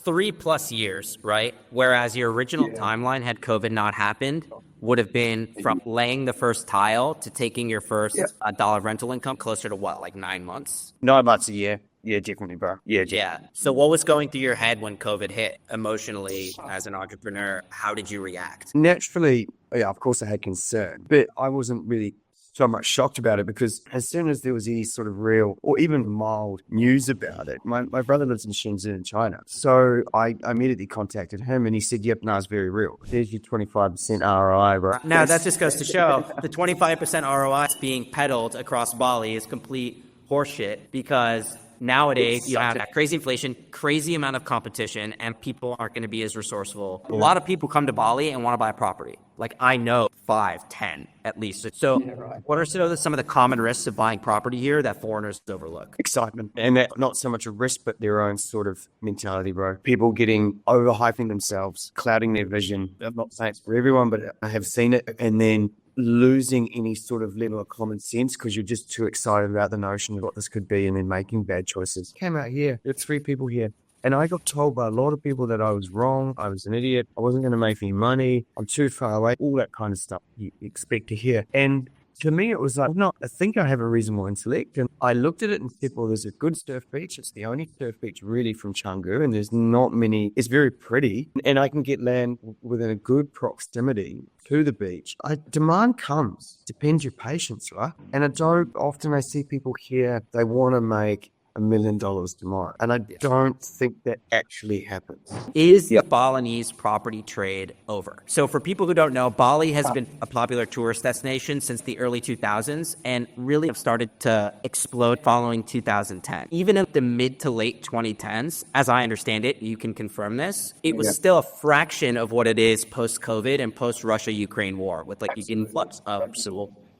3+ years, right? Whereas your original timeline, had COVID not happened, would have been from laying the first tile to taking your first dollar rental income closer to what, like 9 months? 9 months a year. Yeah, definitely, bro. Yeah, definitely. Yeah. So what was going through your head when COVID hit emotionally as an entrepreneur? How did you react? Naturally, yeah, of course I had concern, but I wasn't really so much shocked about it because as soon as there was any sort of real or even mild news about it, my brother lives in Shenzhen in China. So I immediately contacted him and he said, yep, no, it's very real. There's your 25% ROI, bro. Now, that just goes to show the 25% ROI being peddled across Bali is complete horseshit, because nowadays you have that crazy inflation, crazy amount of competition, and people aren't going to be as resourceful. A lot of people come to Bali and want to buy a property. Like, I know 5, 10 at least. So what are some of the common risks of buying property here that foreigners overlook? Excitement. And that not so much a risk, but their own sort of mentality, bro. People getting overhyping themselves, clouding their vision. I'm not saying it's for everyone, but I have seen it. And then losing any sort of level of common sense because you're just too excited about the notion of what this could be and then making bad choices. Came out here. There are 3 people here. And I got told by a lot of people that I was wrong, I was an idiot, I wasn't going to make any money, I'm too far away, all that kind of stuff you expect to hear. And to me, it was like, no, I think I have a reasonable intellect. And I looked at it and said, well, there's a good surf beach. It's the only surf beach really from Canggu, and there's not many. It's very pretty, and I can get land within a good proximity to the beach. Demand comes. Depends your patience, right? And I see people here, they want to make $1 million tomorrow. And I don't think that actually happens. Is the Balinese property trade over? So for people who don't know, Bali has been a popular tourist destination since the early 2000s and really have started to explode following 2010. Even in the mid to late 2010s, as I understand it, you can confirm this, it was still a fraction of what it is post-COVID and post-Russia-Ukraine war, with like the influx of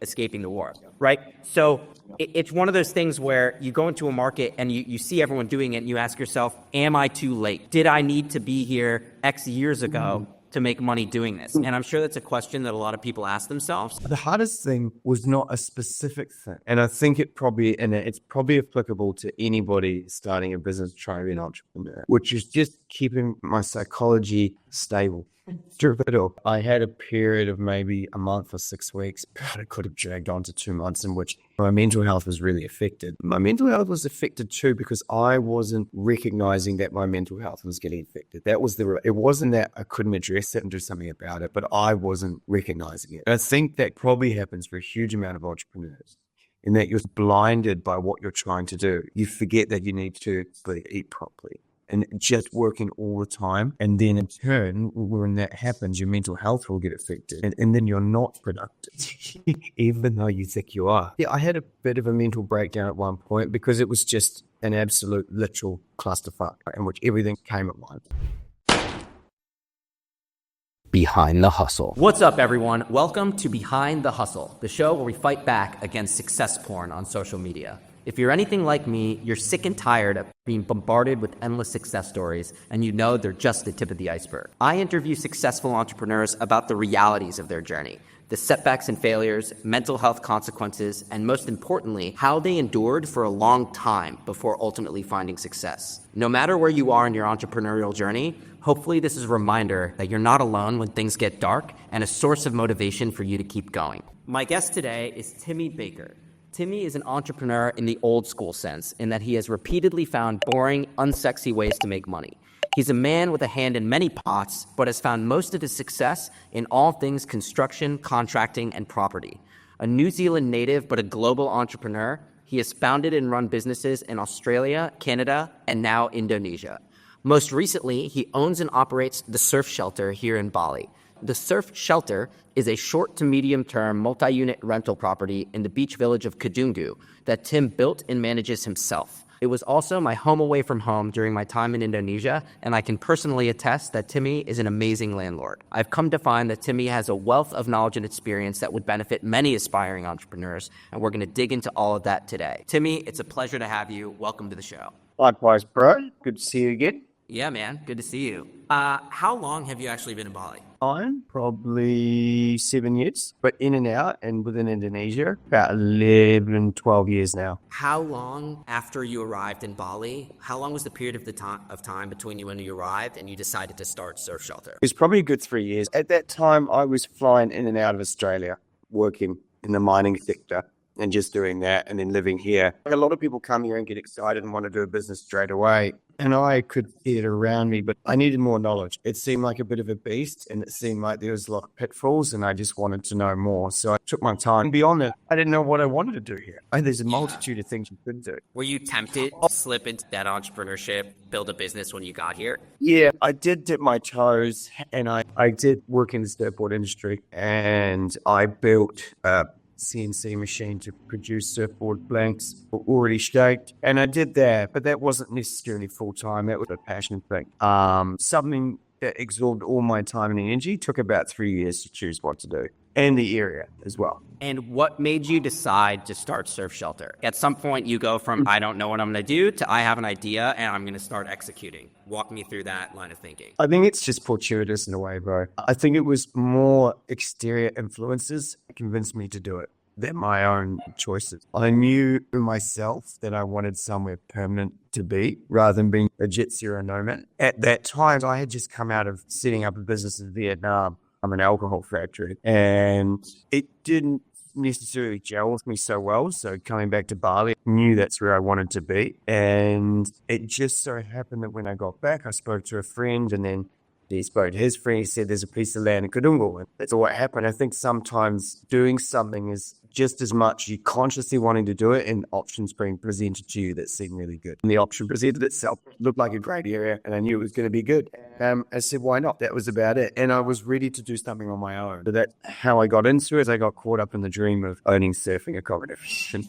escaping the war, right? So it's one of those things where you go into a market and you see everyone doing it and you ask yourself, am I too late? Did I need to be here X years ago to make money doing this? And I'm sure that's a question that a lot of people ask themselves. The hardest thing was not a specific thing. And I think it's probably applicable to anybody starting a business, trying to be an entrepreneur, which is just keeping my psychology stable. Through it all. I had a period of maybe a month or 6 weeks, but it could have dragged on to 2 months in which my mental health was really affected. My mental health was affected too because I wasn't recognizing that my mental health was getting affected. It wasn't that I couldn't address it and do something about it, but I wasn't recognizing it. And I think that probably happens for a huge amount of entrepreneurs, in that you're blinded by what you're trying to do. You forget that you need to eat properly. And just working all the time. And then in turn, when that happens, your mental health will get affected. And then you're not productive, even though you think you are. Yeah, I had a bit of a mental breakdown at one point because it was just an absolute literal clusterfuck in which everything came at once. Behind the Hustle. What's up, everyone? Welcome to Behind the Hustle, the show where we fight back against success porn on social media. If you're anything like me, you're sick and tired of being bombarded with endless success stories, and you know they're just the tip of the iceberg. I interview successful entrepreneurs about the realities of their journey, the setbacks and failures, mental health consequences, and most importantly, how they endured for a long time before ultimately finding success. No matter where you are in your entrepreneurial journey, hopefully this is a reminder that you're not alone when things get dark and a source of motivation for you to keep going. My guest today is Timmy Baker. Timmy is an entrepreneur in the old school sense, in that he has repeatedly found boring, unsexy ways to make money. He's a man with a hand in many pots, but has found most of his success in all things construction, contracting, and property. A New Zealand native, but a global entrepreneur, he has founded and run businesses in Australia, Canada, and now Indonesia. Most recently, he owns and operates the Surf Shelter here in Bali. The Surf Shelter is a short to medium-term multi-unit rental property in the beach village of Kedunggu that Tim built and manages himself. It was also my home away from home during my time in Indonesia, and I can personally attest that Timmy is an amazing landlord. I've come to find that Timmy has a wealth of knowledge and experience that would benefit many aspiring entrepreneurs, and we're going to dig into all of that today. Timmy, it's a pleasure to have you. Welcome to the show. Likewise, bro. Good to see you again. Yeah, man. Good to see you. How long have you actually been in Bali? time, probably 7 years, but in and out and within Indonesia, about 11, 12 years now. How long after you arrived in Bali, how long was the period of time between you when you arrived and you decided to start Surf Shelter? It was probably a good 3 years. At that time, I was flying in and out of Australia, working in the mining sector and just doing that and then living here. A lot of people come here and get excited and want to do a business straight away. And I could see it around me, but I needed more knowledge. It seemed like a bit of a beast and it seemed like there was a lot of pitfalls and I just wanted to know more. So I took my time. And beyond that, I didn't know what I wanted to do here. There's a multitude of things you could do. Were you tempted to slip into that entrepreneurship, build a business when you got here? Yeah, I did dip my toes and I did work in the surfboard industry and I built a CNC machine to produce surfboard blanks already shaped. And I did that, but that wasn't necessarily full time. That was a passion thing. Something that absorbed all my time and energy. Took about 3 years to choose what to do and the area as well. And what made you decide to start Surf Shelter? At some point you go from, I don't know what I'm going to do, to I have an idea and I'm going to start executing. Walk me through that line of thinking. I think it's just fortuitous in a way, bro. I think it was more exterior influences that convinced me to do it than my own choices. I knew myself that I wanted somewhere permanent to be rather than being a jet zero nomad. At that time, I had just come out of setting up a business in Vietnam. I'm an alcohol factory and it didn't necessarily gel with me so well. So coming back to Bali, I knew that's where I wanted to be. And it just so happened that when I got back, I spoke to a friend and then he spoke to his friend. He said, there's a piece of land in Kadungo. And that's all what happened. I think sometimes doing something is just as much you consciously wanting to do it and options being presented to you that seem really good. And the option presented itself looked like a great area and I knew it was going to be good. I said, why not? That was about it. And I was ready to do something on my own. So that's how I got into it. I got caught up in the dream of owning surfing accommodation.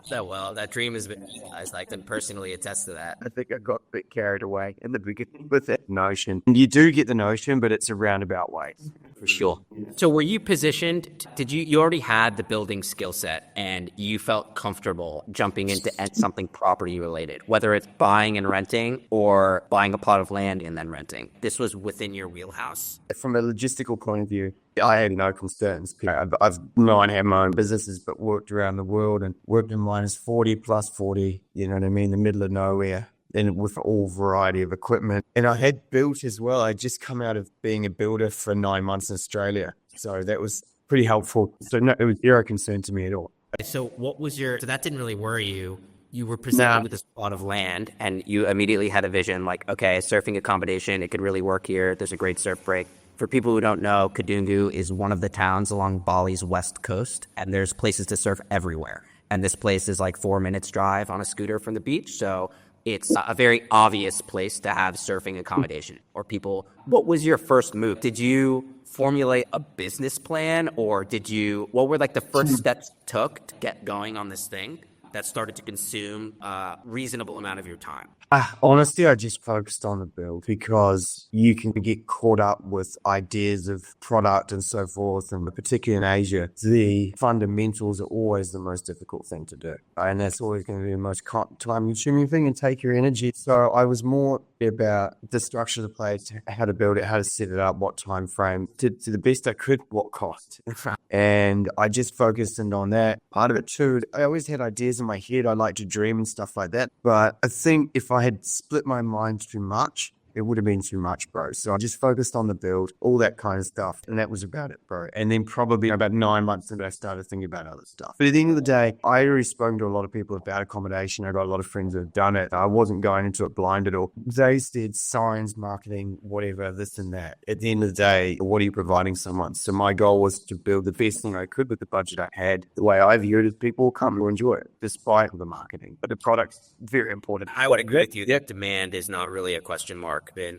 So, well, that dream has been, I can personally attest to that. I think I got a bit carried away in the beginning with that notion. You do get the notion, but it's a roundabout way. For sure. So were you positioned, you already had the building skill set and you felt comfortable jumping into something property related, whether it's buying and renting or buying a plot of land and then renting? This was within your wheelhouse. From a logistical point of view, I had no concerns. I've not had my own businesses, but worked around the world and worked in minus 40 plus 40, you know what I mean, the middle of nowhere. And with all variety of equipment. And I had built as well. I just come out of being a builder for 9 months in Australia. So that was pretty helpful. So no, it was zero concern to me at all. So so that didn't really worry you. You were presented with this plot of land and you immediately had a vision like, okay, surfing accommodation, it could really work here. There's a great surf break. For people who don't know, Kadungu is one of the towns along Bali's west coast and there's places to surf everywhere. And this place is like 4 minutes drive on a scooter from the beach. So it's a very obvious place to have surfing accommodation or people. What was your first move? Did you formulate a business plan or what were like the first steps you took to get going on this thing that started to consume a reasonable amount of your time? Honestly, I just focused on the build because you can get caught up with ideas of product and so forth. And particularly in Asia, the fundamentals are always the most difficult thing to do. And that's always going to be the most time-consuming thing and take your energy. So I was more about the structure of the place, how to build it, how to set it up, what time frame, to the best I could, what cost. And I just focused in on that. Part of it too, I always had ideas in my head. I like to dream and stuff like that. But I think if I had split my mind too much, it would have been too much, bro. So I just focused on the build, all that kind of stuff. And that was about it, bro. And then probably about 9 months into I started thinking about other stuff. But at the end of the day, I already spoken to a lot of people about accommodation. I got a lot of friends that have done it. I wasn't going into it blind at all. They said signs, marketing, whatever, this and that. At the end of the day, what are you providing someone? So my goal was to build the best thing I could with the budget I had. The way I view it is people come to enjoy it, despite the marketing. But the product's very important. I would agree with you. That demand is not really a question mark. Ben,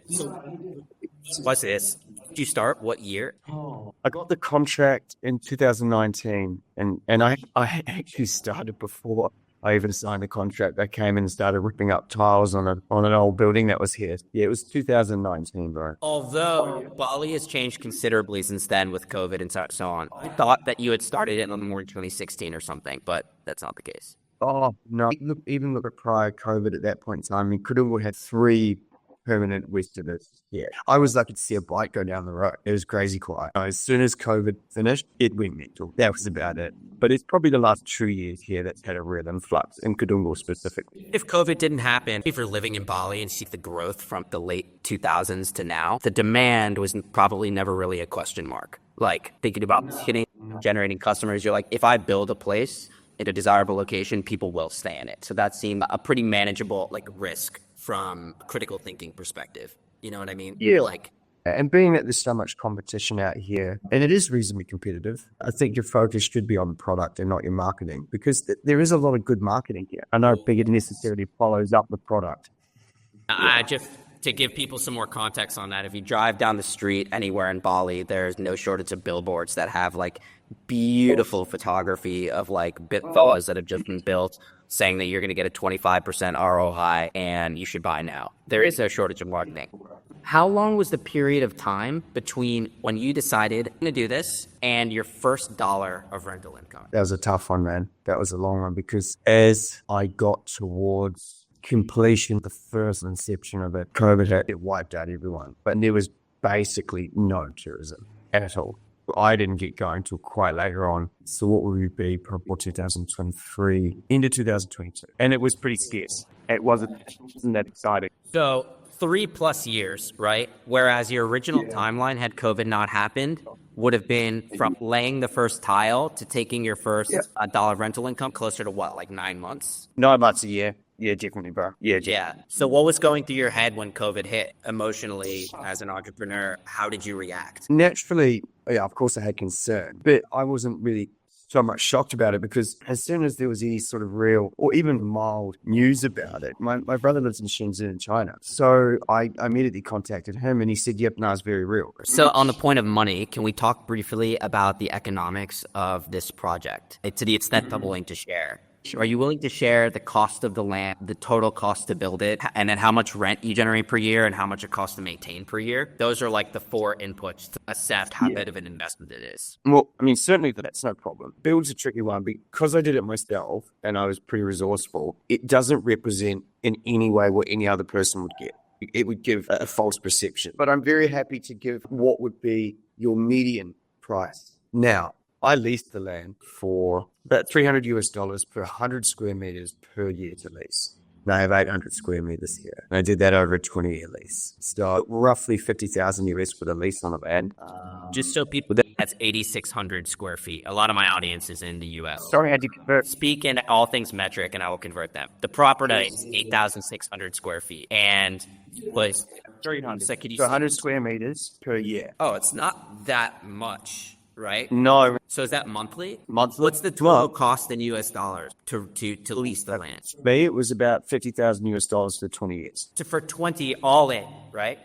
what's this? Did you start? What year? I got the contract in 2019, and I actually started before I even signed the contract. I came in and started ripping up tiles on an old building that was here. Yeah, it was 2019, bro. Although Bali has changed considerably since then with COVID and so on. I thought that you had started it in more 2016 or something, but that's not the case. Oh, no. Look at prior COVID at that point in time. I mean, Kadungo had 3 permanent Westerners. Yeah. I was lucky to see a bike go down the road. It was crazy quiet. As soon as COVID finished, it went mental. That was about it. But it's probably the last 2 years here that's had a real influx in Kadungo specifically. If COVID didn't happen, if you're living in Bali and see the growth from the late 2000s to now, the demand was probably never really a question mark. Like thinking about generating customers, you're like, if I build a place in a desirable location, people will stay in it. So that seemed a pretty manageable like risk from a critical thinking perspective. You know what I mean? Yeah. Like, and being that there's so much competition out here, and it is reasonably competitive, I think your focus should be on the product and not your marketing, because there is a lot of good marketing here. I know big it necessarily follows up the product. Just to give people some more context on that, if you drive down the street anywhere in Bali, there's no shortage of billboards that have like beautiful photography of like villas that have just been built saying that you're going to get a 25% ROI and you should buy now. There is no shortage of marketing. How long was the period of time between when you decided to do this and your first dollar of rental income? That was a tough one, man. That was a long one, because as I got towards completion, the first inception of it, COVID hit, it wiped out everyone. But there was basically no tourism at all. I didn't get going till quite later on. So what would we be? Probably 2023, into 2022. And it was pretty scarce. It wasn't that exciting. So 3+ years, right? Whereas your original timeline, had COVID not happened, would have been from laying the first tile to taking your first dollar of rental income closer to what, like 9 months? 9 months a year. Yeah, definitely, bro. Yeah. So what was going through your head when COVID hit emotionally as an entrepreneur? How did you react? Naturally, yeah, of course I had concern, but I wasn't really so much shocked about it, because as soon as there was any sort of real or even mild news about it, my brother lives in Shenzhen in China. So I immediately contacted him and he said, yep, no, it's very real. So on the point of money, can we talk briefly about the economics of this project to the extent that I'm willing to share? Are you willing to share the cost of the land, the total cost to build it, and then how much rent you generate per year and how much it costs to maintain per year? Those are like the 4 inputs to assess how big of an investment it is. Well, I mean, certainly that's no problem. Build's a tricky one because I did it myself and I was pretty resourceful. It doesn't represent in any way what any other person would get. It would give a false perception. But I'm very happy to give what would be your median price. Now, I leased the land for about $300 per 100 square meters per year to lease. And I have 800 square meters here. And I did that over a 20-year lease. So roughly $50,000 for the lease on the land. Just so people, that's 8,600 square feet. A lot of my audience is in the U.S. Sorry, I had to convert. Speak in all things metric and I will convert them. The property is 8,600 square feet and was 300. So could you 100 square meters per year. Oh, it's not that much. Right? No. So is that monthly? Monthly. What's the total cost in US dollars to lease the land? For me, it was about $50,000 for 20 years. For 20 all in, right?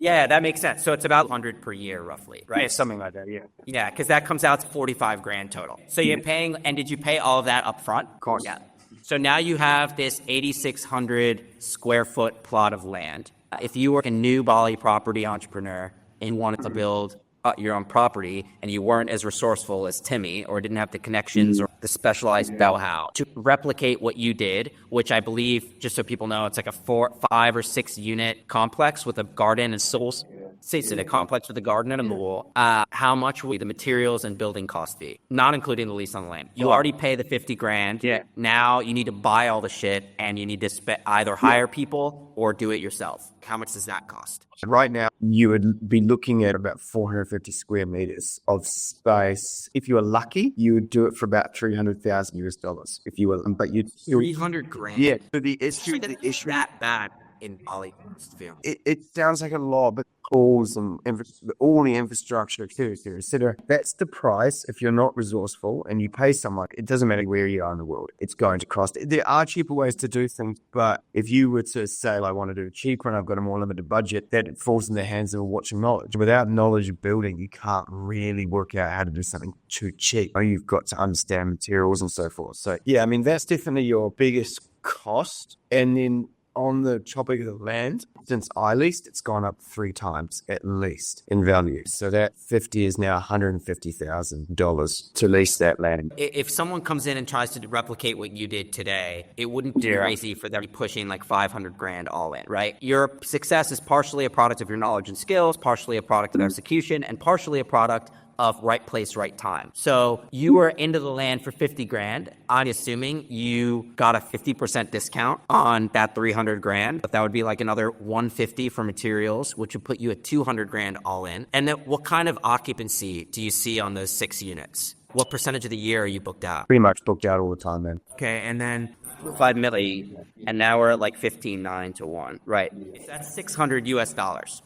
Yeah, that makes sense. So it's about 100 per year roughly, right? Yeah, something like that, yeah. Yeah, because that comes out to 45 grand total. So you're paying, and did you pay all of that up front? Of course. Yeah. So now you have this 8,600 square foot plot of land. If you were a new Bali property entrepreneur and wanted to build your own property and you weren't as resourceful as Timmy or didn't have the connections or the specialized know-how to replicate what you did, which I believe, just so people know, it's like a 4, 5 or 6 unit complex with a garden and souls. It's a complex with a garden and a pool. How much will the materials and building cost be? Not including the lease on the land. You already pay the 50 grand. Yeah. Now you need to buy all the shit and you need to either hire people or do it yourself. How much does that cost? Right now, you would be looking at about 450 square meters of space. If you were lucky, you would do it for about $300,000 if you were, but you'd 300 grand. Yeah. So the issue that bad in Bali. It sounds like a lot, but calls and all the infrastructure, etc. That's the price. If you're not resourceful and you pay someone, it doesn't matter where you are in the world, it's going to cost. There are cheaper ways to do things, but if you were to say, I want to do it cheaper and I've got a more limited budget, that falls in the hands of watching knowledge. Without knowledge of building, you can't really work out how to do something too cheap. You've got to understand materials and so forth. So yeah, I mean, that's definitely your biggest cost. And then on the topic of the land, since I leased, it's gone up 3 times at least in value. So that 50 is now $150,000 to lease that land. If someone comes in and tries to replicate what you did today, it wouldn't be crazy for them to be pushing like 500 grand all in, right? Your success is partially a product of your knowledge and skills, partially a product of execution, and partially a product of right place, right time. So you were into the land for 50 grand. I'm assuming you got a 50% discount on that 300 grand. But that would be like another 150 for materials, which would put you at 200 grand all in. And then what kind of occupancy do you see on those 6 units? What percentage of the year are you booked out? Pretty much booked out all the time, man. Okay, and then 5 milli, and now we're at like 15.9 to 1, right? That's $600 US.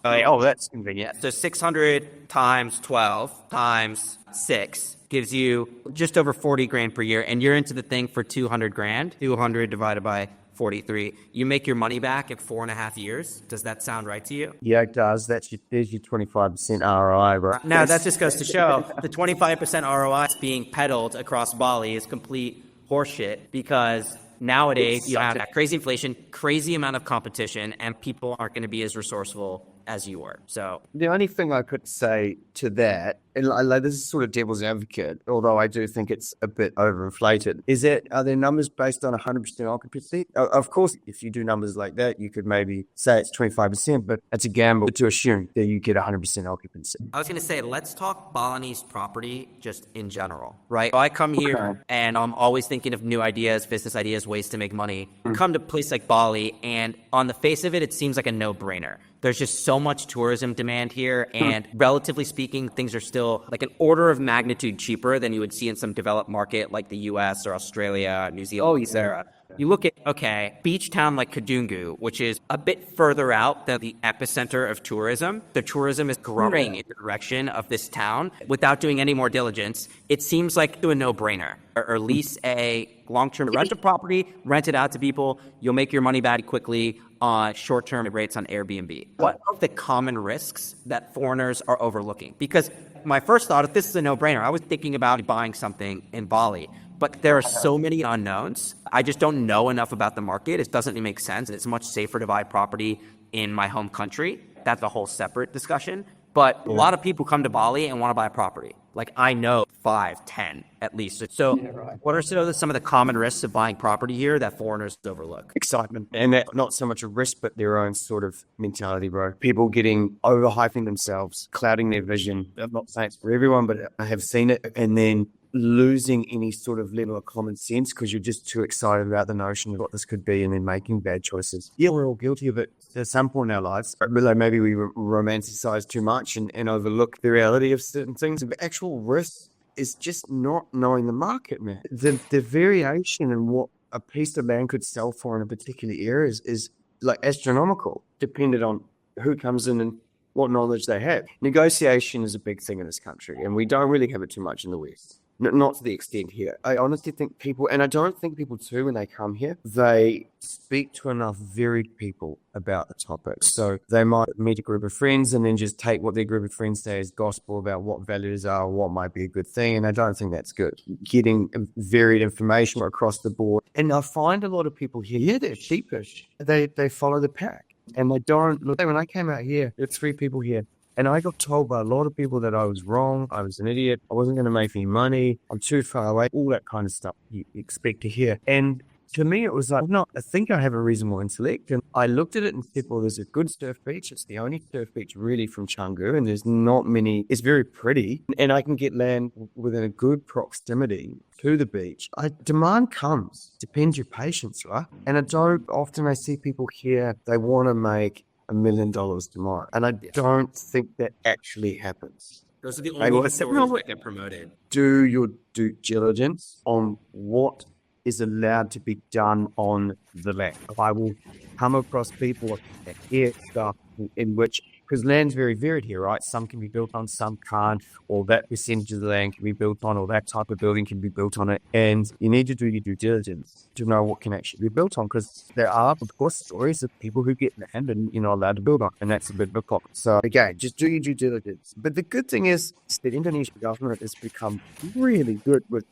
Oh, that's convenient. So 600 times 12 times 6 gives you just over 40 grand per year, and you're into the thing for 200 grand. 200 divided by 43. You make your money back in 4.5 years. Does that sound right to you? Yeah, it does. There's your 25% ROI, right? Now, that just goes to show the 25% ROI being peddled across Bali is complete horseshit, because nowadays you have that crazy inflation, crazy amount of competition, and people aren't going to be as resourceful as you were. So the only thing I could say to that, and like this is sort of devil's advocate, although I do think it's a bit overinflated, is that are there numbers based on 100% occupancy? Of course, if you do numbers like that, you could maybe say it's 25%, but it's a gamble to assume that you get 100% occupancy. I was going to say, let's talk Balinese property just in general, right? So I come here and I'm always thinking of new ideas, business ideas, ways to make money. Come to a place like Bali, and on the face of it, it seems like a no-brainer. There's just so much tourism demand here, and relatively speaking, things are still like an order of magnitude cheaper than you would see in some developed market like the US or Australia, New Zealand, etc. You look at, beach town like Kadungu, which is a bit further out than the epicenter of tourism. The tourism is growing in the direction of this town without doing any more diligence. It seems like a no-brainer. Or lease a long-term rental property, rent it out to people. You'll make your money back quickly on short-term rates on Airbnb. What are the common risks that foreigners are overlooking? Because my first thought, if this is a no-brainer, I was thinking about buying something in Bali, but there are so many unknowns. I just don't know enough about the market. It doesn't make sense. It's much safer to buy property in my home country. That's a whole separate discussion. But a lot of people come to Bali and want to buy a property. Like, I know 5, 10 at least. So what are some of the common risks of buying property here that foreigners overlook? Excitement. And that, not so much a risk, but their own sort of mentality, bro. People getting overhyping themselves, clouding their vision. I'm not saying it's for everyone, but I have seen it. And then losing any sort of level of common sense because you're just too excited about the notion of what this could be, and then making bad choices. Yeah, we're all guilty of it at some point in our lives. Maybe we romanticize too much and overlook the reality of certain things. The actual risk is just not knowing the market, man. The variation in what a piece of land could sell for in a particular area is like astronomical, depending on who comes in and what knowledge they have. Negotiation is a big thing in this country, and we don't really have it too much in the West. Not to the extent here. I honestly think people, and I don't think people too, when they come here, they speak to enough varied people about the topic. So they might meet a group of friends and then just take what their group of friends say as gospel about what values are, what might be a good thing. And I don't think that's good. Getting varied information across the board. And I find a lot of people here, they're sheepish. They follow the pack. And they don't look. When I came out here, there were 3 people here. And I got told by a lot of people that I was wrong, I was an idiot, I wasn't going to make any money, I'm too far away, all that kind of stuff you expect to hear. And to me, it was like, no, I think I have a reasonable intellect. And I looked at it and said, well, there's a good surf beach. It's the only surf beach really from Canggu, and there's not many. It's very pretty, and I can get land within a good proximity to the beach. Demand comes. Depends your patience, right? And I see people here, they want to make $1 million tomorrow. And I don't think that actually happens. Those are the only stories that get promoted. Do your due diligence on what is allowed to be done on the land. I will come across people that hear stuff in which, because land's very varied here, right? Some can be built on, some can't, or that percentage of the land can be built on, or that type of building can be built on it. And you need to do your due diligence to know what can actually be built on, because there are, of course, stories of people who get land and you're not allowed to build on, and that's a bit of a problem. So again, just do your due diligence. But the good thing is that Indonesian government has become really good with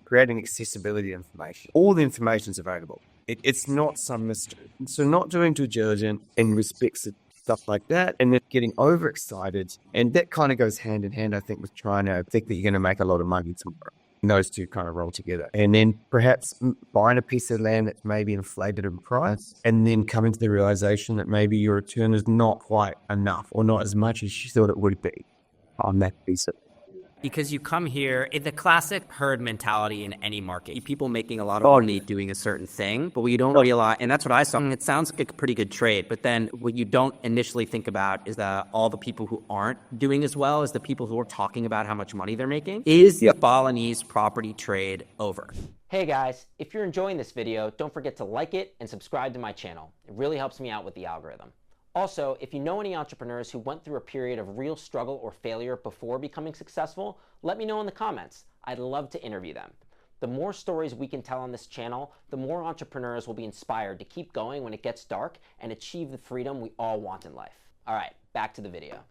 creating accessibility information. All the information is available. It's not some mystery. So not doing due diligence in respects of stuff like that, and then getting overexcited. And that kind of goes hand in hand, I think, with trying to think that you're going to make a lot of money tomorrow. And those two kind of roll together. And then perhaps buying a piece of land that's maybe inflated in price, and then coming to the realization that maybe your return is not quite enough or not as much as you thought it would be on that piece of. Because you come here, the classic herd mentality in any market. People making a lot of money doing a certain thing, but what you don't realize, and that's what I saw, it sounds like a pretty good trade, but then what you don't initially think about is that all the people who aren't doing as well as the people who are talking about how much money they're making. Is the Balinese property trade over? Hey guys, if you're enjoying this video, don't forget to like it and subscribe to my channel. It really helps me out with the algorithm. Also, if you know any entrepreneurs who went through a period of real struggle or failure before becoming successful, let me know in the comments. I'd love to interview them. The more stories we can tell on this channel, the more entrepreneurs will be inspired to keep going when it gets dark and achieve the freedom we all want in life. All right, back to the video.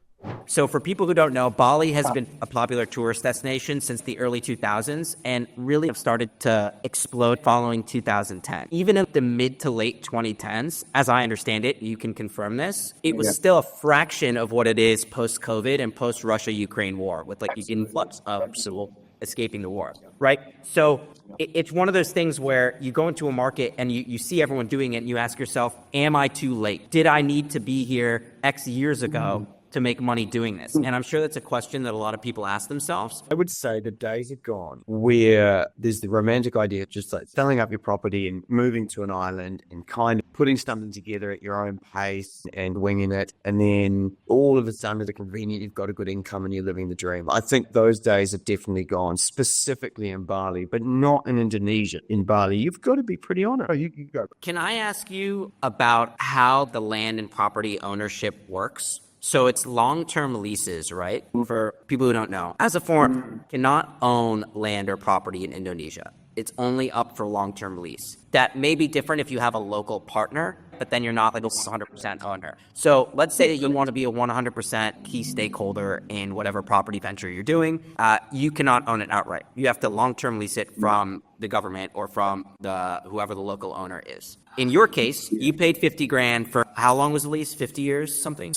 So for people who don't know, Bali has been a popular tourist destination since the early 2000s and really have started to explode following 2010. Even in the mid to late 2010s, as I understand it, you can confirm this, it was still a fraction of what it is post-COVID and post-Russia-Ukraine war with like the influx of people escaping the war, right? So it's one of those things where you go into a market and you see everyone doing it and you ask yourself, am I too late? Did I need to be here X years ago to make money doing this? And I'm sure that's a question that a lot of people ask themselves. I would say the days are gone where there's the romantic idea of just like selling up your property and moving to an island and kind of putting something together at your own pace and winging it. And then all of a sudden, at a convenient, you've got a good income and you're living the dream. I think those days have definitely gone, specifically in Bali, but not in Indonesia. In Bali, you've got to be pretty honest. You go. Can I ask you about how the land and property ownership works? So it's long-term leases, right? For people who don't know, as a foreigner, cannot own land or property in Indonesia. It's only up for long-term lease. That may be different if you have a local partner, but then you're not like a 100% owner. So let's say that you want to be a 100% key stakeholder in whatever property venture you're doing. You cannot own it outright. You have to long-term lease it from the government or from whoever the local owner is. In your case, you paid 50 grand for, how long was the lease? 50 years, something?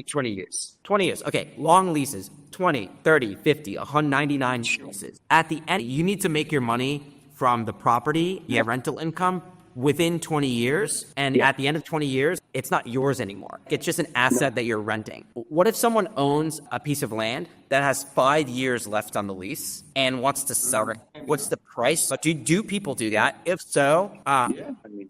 20 years. 20 years. Okay, long leases, 20, 30, 50, 199 leases. At the end, you need to make your money from the property, rental income, within 20 years. And at the end of 20 years, it's not yours anymore. It's just an asset that you're renting. What if someone owns a piece of land that has 5 years left on the lease and wants to sell it? What's the price? Do people do that? If so,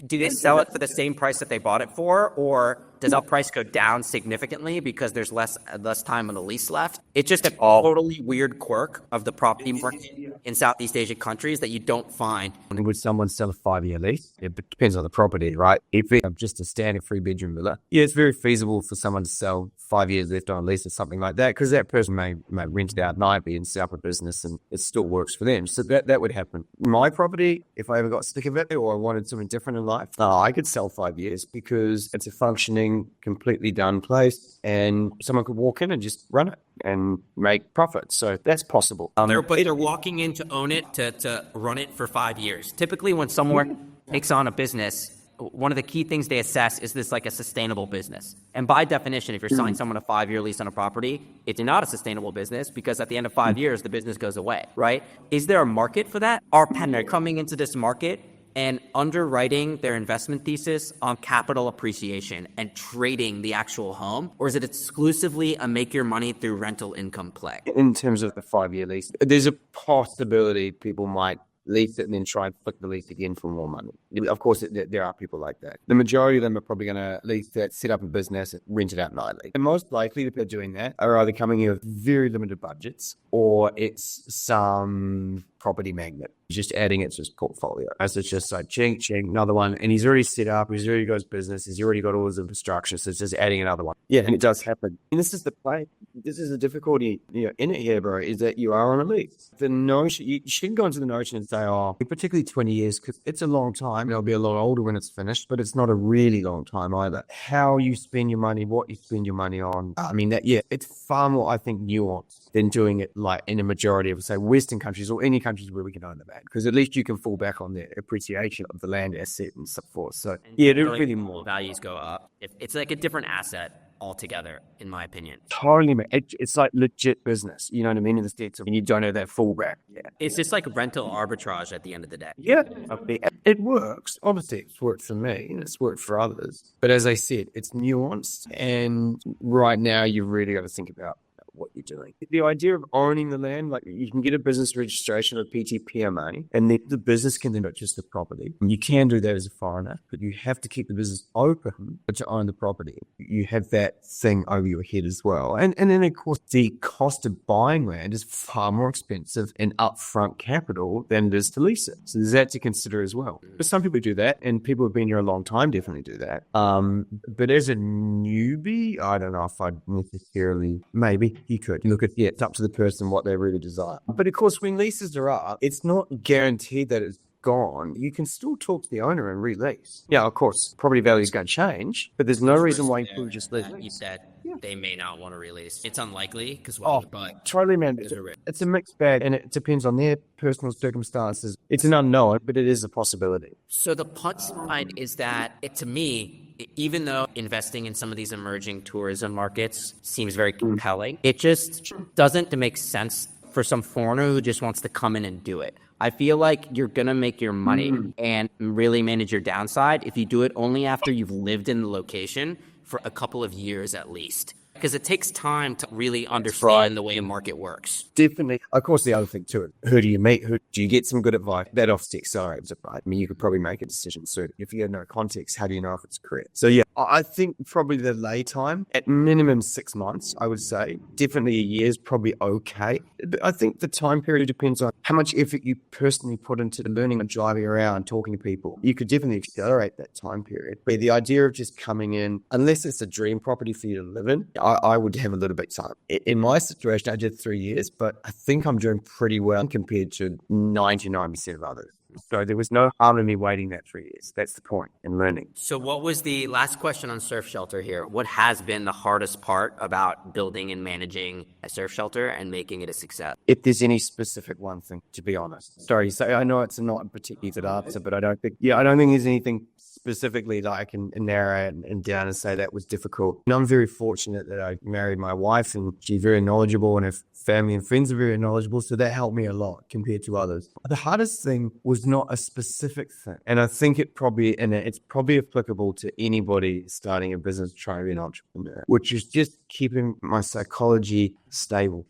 do they sell it for the same price that they bought it for? Or does the price go down significantly because there's less time on the lease left? It's just a totally weird quirk of the property market in Southeast Asian countries that you don't find. Would someone sell a 5-year lease? It depends on the property, right? If it's just a standard 3-bedroom villa, it's very feasible for someone to sell 5 years left on a lease or something like that, because that person may rent it out nightly and set up a business and it still works for them. So that would happen. My property, if I ever got sick of it or I wanted something different in life, I could sell 5 years because it's a functioning, completely done place and someone could walk in and just run it and make profit. So that's possible. But they're walking in to own it, to run it for 5 years. Typically when someone takes on a business, one of the key things they assess is this like a sustainable business. And by definition, if you're selling someone a 5-year lease on a property, it's not a sustainable business because at the end of 5 years, the business goes away, right? Is there a market for that? Are partners coming into this market and underwriting their investment thesis on capital appreciation and trading the actual home? Or is it exclusively a make your money through rental income play? In terms of the 5-year lease, there's a possibility people might lease it and then try and flick the lease again for more money. Of course, there are people like that. The majority of them are probably going to lease that, set up a business, rent it out nightly. And most likely, if they're doing that, are either coming in with very limited budgets or it's some property magnet, just adding it to his portfolio. As it's just like, ching, ching, another one. And he's already set up, he's already got his business, he's already got all his infrastructure. So it's just adding another one. Yeah, and it does happen. And this is the play. This is the difficulty in it here, bro, is that you are on a lease. The notion, you shouldn't go into the notion and say, particularly 20 years, because it's a long time. It'll be a lot older when it's finished, but it's not a really long time either. How you spend your money, what you spend your money on. It's far more, I think, nuanced than doing it like in a majority of, say, Western countries or any country countries where we can own the land, because at least you can fall back on the appreciation of the land asset and so forth. So And yeah, there's like, really more. values go up. It's like a different asset altogether, in my opinion. Totally, man. It's like legit business. You know what I mean? In the States, and you don't have that fallback. Yeah. It's just like rental arbitrage at the end of the day. Yeah, I mean, it works. Obviously, it's worked for me and it's worked for others. But as I said, it's nuanced. And right now, you've really got to think about what you're doing. The idea of owning the land, like you can get a business registration or PTPMA, and then the business can then purchase the property. You can do that as a foreigner, but you have to keep the business open to own the property. You have that thing over your head as well. And then, of course, the cost of buying land is far more expensive in upfront capital than it is to lease it. So there's that to consider as well. But some people do that, and people who've been here a long time definitely do that. But as a newbie, I don't know if I'd necessarily, maybe. You could look at, it's up to the person what they really desire. But of course, when leases are up, it's not guaranteed that it's gone. You can still talk to the owner and release. Yeah, of course, property value is going to change, but there's no reason why you could just leave. You said they may not want to release. It's unlikely because but totally, man. It's a mixed bag, and it depends on their personal circumstances. It's an unknown, but it is a possibility. So the punchline is that, to me, even though investing in some of these emerging tourism markets seems very compelling, it just doesn't make sense for some foreigner who just wants to come in and do it. I feel like you're going to make your money and really manage your downside if you do it only after you've lived in the location for a couple of years at least. Because it takes time to really understand the way a market works. Definitely. Of course, the other thing too, who do you meet? Who do you get some good advice? That offset accelerates it, right? I mean, you could probably make a decision soon. If you have no context, how do you know if it's correct? So yeah, I think probably the lay time, at minimum 6 months, I would say. Definitely a year is probably okay. But I think the time period depends on how much effort you personally put into learning and driving around, talking to people. You could definitely accelerate that time period. But the idea of just coming in, unless it's a dream property for you to live in, I would have a little bit of time. In my situation, I did 3 years, but I think I'm doing pretty well compared to 99% of others. So there was no harm in me waiting that 3 years. That's the point in learning. So what was the last question on surf shelter here? What has been the hardest part about building and managing a surf shelter and making it a success? If there's any specific one thing, to be honest. Sorry, so I know it's not a particularly good answer, but I don't think there's anything specifically that I can narrow and down and say that was difficult. And I'm very fortunate that I married my wife, and she's very knowledgeable, and her family and friends are very knowledgeable. So that helped me a lot compared to others. The hardest thing was not a specific thing. And I think it's probably applicable to anybody starting a business, trying to be an entrepreneur, which is just keeping my psychology stable.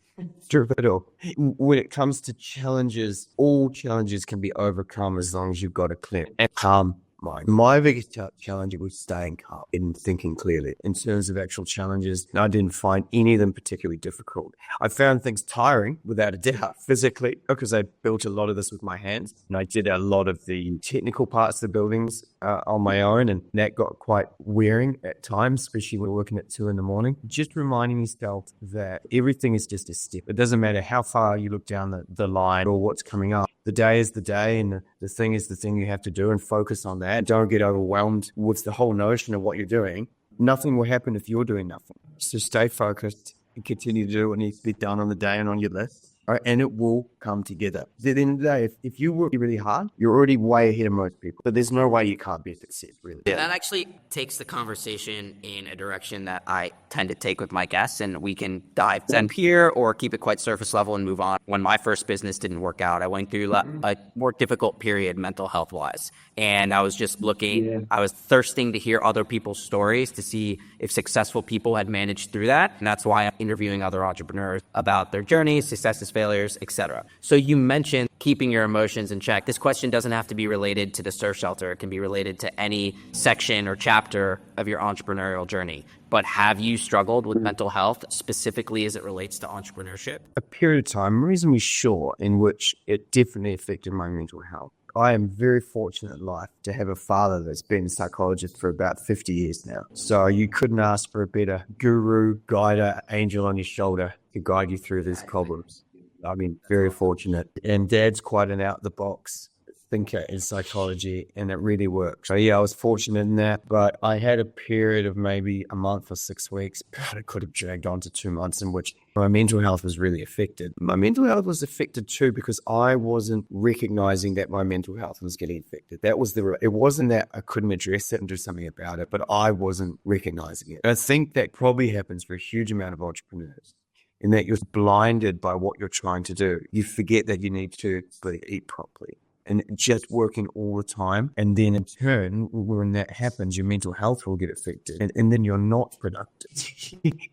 Through it all. When it comes to challenges, all challenges can be overcome as long as you've got a clear and calm mind. My biggest challenge was staying calm and thinking clearly. In terms of actual challenges, I didn't find any of them particularly difficult. I found things tiring, without a doubt, physically, because I built a lot of this with my hands, and I did a lot of the technical parts of the buildings on my own, and that got quite wearing at times, especially when we're working at 2 a.m. Just reminding myself that everything is just a step. It doesn't matter how far you look down the line or what's coming up. The day is the day, and the thing is the thing you have to do, and focus on that. Don't get overwhelmed with the whole notion of what you're doing. Nothing will happen if you're doing nothing. So stay focused and continue to do what needs to be done on the day and on your list. Right, and it will come together. At the end of the day, if you work really hard, you're already way ahead of most people. But there's no way you can't be a success, really. Yeah. That actually takes the conversation in a direction that I tend to take with my guests, and we can dive in here or keep it quite surface level and move on. When my first business didn't work out, I went through a more difficult period mental health-wise. And I was just looking, I was thirsting to hear other people's stories to see if successful people had managed through that. And that's why I'm interviewing other entrepreneurs about their journeys, successes, failures, etc. So you mentioned keeping your emotions in check. This question doesn't have to be related to the surf shelter. It can be related to any section or chapter of your entrepreneurial journey. But have you struggled with mental health specifically as it relates to entrepreneurship? A period of time, reasonably short, in which it definitely affected my mental health. I am very fortunate in life to have a father that's been a psychologist for about 50 years now. So you couldn't ask for a better guru, guide, angel on your shoulder to guide you through these problems. I mean, very fortunate. And Dad's quite an out-the-box thinker in psychology, and it really worked. So yeah, I was fortunate in that, but I had a period of maybe a month or 6 weeks, but it could have dragged on to 2 months in which my mental health was really affected. My mental health was affected too because I wasn't recognizing that my mental health was getting affected. It wasn't that I couldn't address it and do something about it, but I wasn't recognizing it. And I think that probably happens for a huge amount of entrepreneurs, in that you're blinded by what you're trying to do. You forget that you need to eat properly and just working all the time. And then in turn, when that happens, your mental health will get affected. And then you're not productive,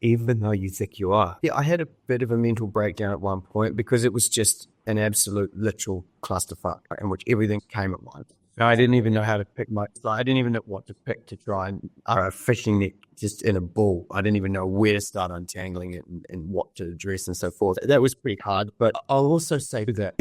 even though you think you are. Yeah, I had a bit of a mental breakdown at one point because it was just an absolute literal clusterfuck in which everything came at once. I didn't even know how to pick I didn't even know what to pick to try and a fishing net just in a ball. I didn't even know where to start untangling it and what to address and so forth. That was pretty hard. But I'll also say that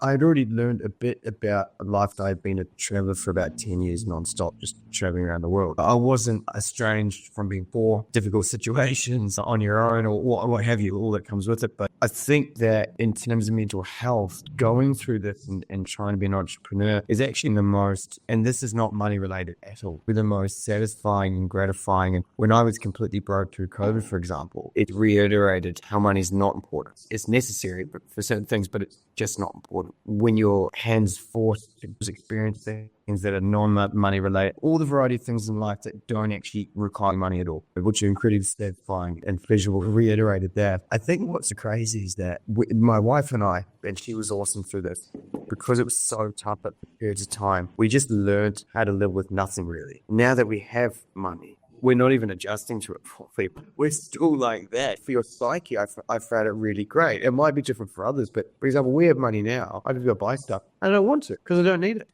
I'd already learned a bit about life. I've been a traveler for about 10 years nonstop, just traveling around the world. I wasn't estranged from being poor, difficult situations on your own or what have you, all that comes with it. But I think that in terms of mental health, going through this and trying to be an entrepreneur is actually the most, and this is not money related at all, the most satisfying and gratifying. And when I was completely broke through COVID, for example, it reiterated how money is not important. It's necessary for certain things, but it's just not important. When your hands forced to experience things that are non-money related, all the variety of things in life that don't actually require money at all, which are incredibly satisfying, and visual reiterated that. I think what's crazy is that my wife and I, and she was awesome through this, because it was so tough at periods of time, we just learned how to live with nothing really. Now that we have money, we're not even adjusting to it properly. We're still like that. For your psyche, I found it really great. It might be different for others, but for example, we have money now. I can go buy stuff. I don't want to because I don't need it.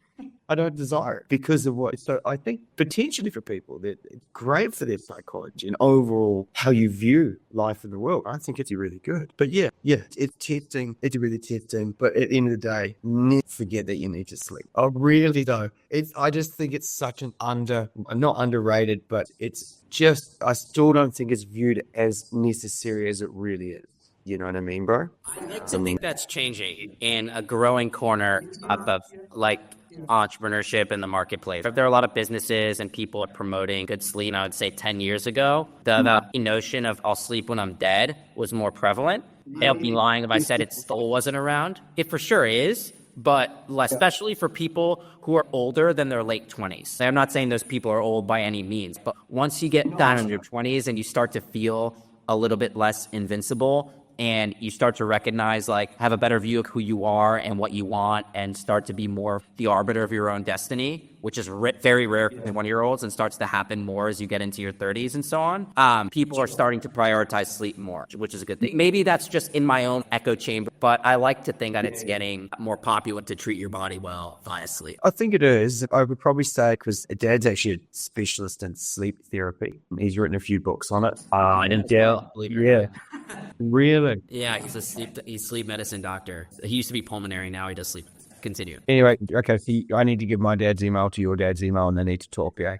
I don't desire it because of what. So I think potentially for people that it's great for their psychology and overall how you view life in the world. I think it's really good. But yeah, it's testing. It's really testing. But at the end of the day, never forget that you need to sleep. I really don't. I just think it's such an not underrated, but it's just, I still don't think it's viewed as necessary as it really is. You know what I mean, bro? I like to think that's changing in a growing corner of like entrepreneurship in the marketplace. There are a lot of businesses and people promoting good sleep. I would say 10 years ago, the notion of I'll sleep when I'm dead was more prevalent. I'd be lying if I said it still wasn't around. It for sure is, but less, especially for people who are older than their late 20s. I'm not saying those people are old by any means, but once you get down in your 20s and you start to feel a little bit less invincible, and you start to recognize, have a better view of who you are and what you want, and start to be more the arbiter of your own destiny, which is very rare for 20-year-olds and starts to happen more as you get into your 30s and so on. People are starting to prioritize sleep more, which is a good thing. Maybe that's just in my own echo chamber, but I like to think that it's getting more popular to treat your body well via sleep. I think it is. I would probably say because Dad's actually a specialist in sleep therapy. He's written a few books on it. I didn't believe it. Yeah. Really? Yeah, he's a sleep medicine doctor. He used to be pulmonary. Now he does sleep. Continue. Anyway, okay, I need to give my dad's email to your dad's email and they need to talk, yeah?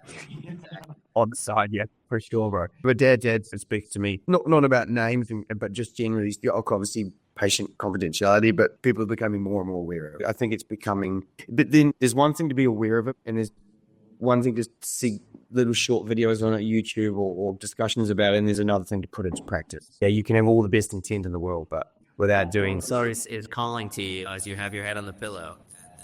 On the side, yeah, for sure, bro. But dad speaks to me, not about names, but just generally, obviously patient confidentiality, but people are becoming more and more aware of it. I think it's becoming, but then there's one thing to be aware of it, and there's one thing to see little short videos on YouTube or discussions about it, and there's another thing to put into practice. Yeah, you can have all the best intent in the world, but without doing so. Is calling to you as you have your head on the pillow.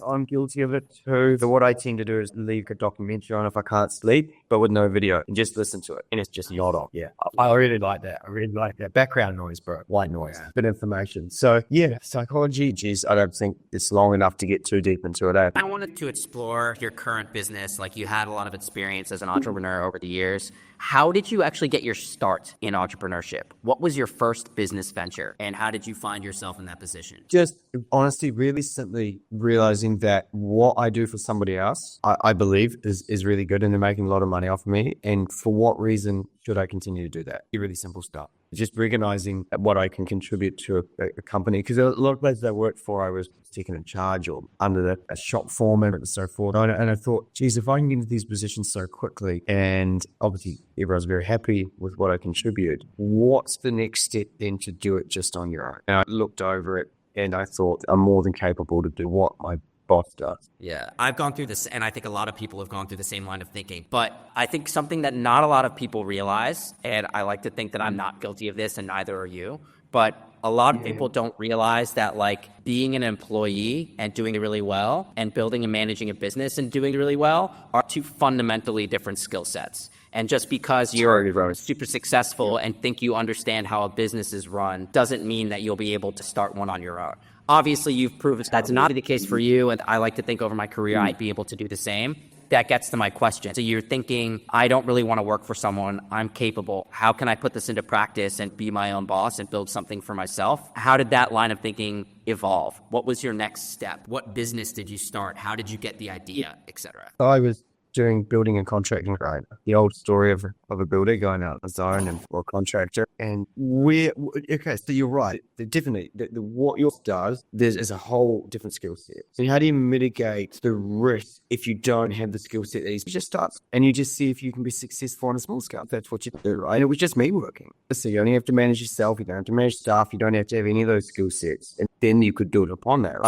I'm guilty of it too. So what I tend to do is leave a documentary on if I can't sleep, but with no video, and just listen to it. And it's just not on. Yeah. I really like that. I really like that. Background noise, bro. White noise. Bit of information. So yeah, psychology, geez, I don't think it's long enough to get too deep into it. I wanted to explore your current business. You had a lot of experience as an entrepreneur over the years. How did you actually get your start in entrepreneurship? What was your first business venture, and how did you find yourself in that position? Just honestly, really simply realizing that what I do for somebody else, I believe is really good, and they're making a lot of money off of me. And for what reason should I continue to do that? Really simple stuff. Just recognizing what I can contribute to a company. Because a lot of places I worked for, I was taken in charge or under a shop foreman and so forth. And I thought, geez, if I can get into these positions so quickly, and obviously everyone's very happy with what I contribute, what's the next step then to do it just on your own? And I looked over it and I thought, I'm more than capable to do what my boss does. Yeah, I've gone through this, and I think a lot of people have gone through the same line of thinking. But I think something that not a lot of people realize, and I like to think that I'm not guilty of this, and neither are you, but a lot of people don't realize that like being an employee and doing really well and building and managing a business and doing really well are two fundamentally different skill sets. And just because you're super successful and think you understand how a business is run doesn't mean that you'll be able to start one on your own. Obviously, you've proven that's not the case for you, and I like to think over my career I'd be able to do the same. That gets to my question. So you're thinking, I don't really want to work for someone. I'm capable. How can I put this into practice and be my own boss and build something for myself? How did that line of thinking evolve? What was your next step? What business did you start? How did you get the idea, etc.? I was doing building and contracting, right? The old story of a builder going out on his own and for a contractor. And okay, so you're right. Definitely, what yours does, is a whole different skill set. So how do you mitigate the risk if you don't have the skill set that you just start and you just see if you can be successful on a small scale? That's what you do, right? And it was just me working. So you only have to manage yourself. You don't have to manage staff. You don't have to have any of those skill sets. And then you could do it upon that.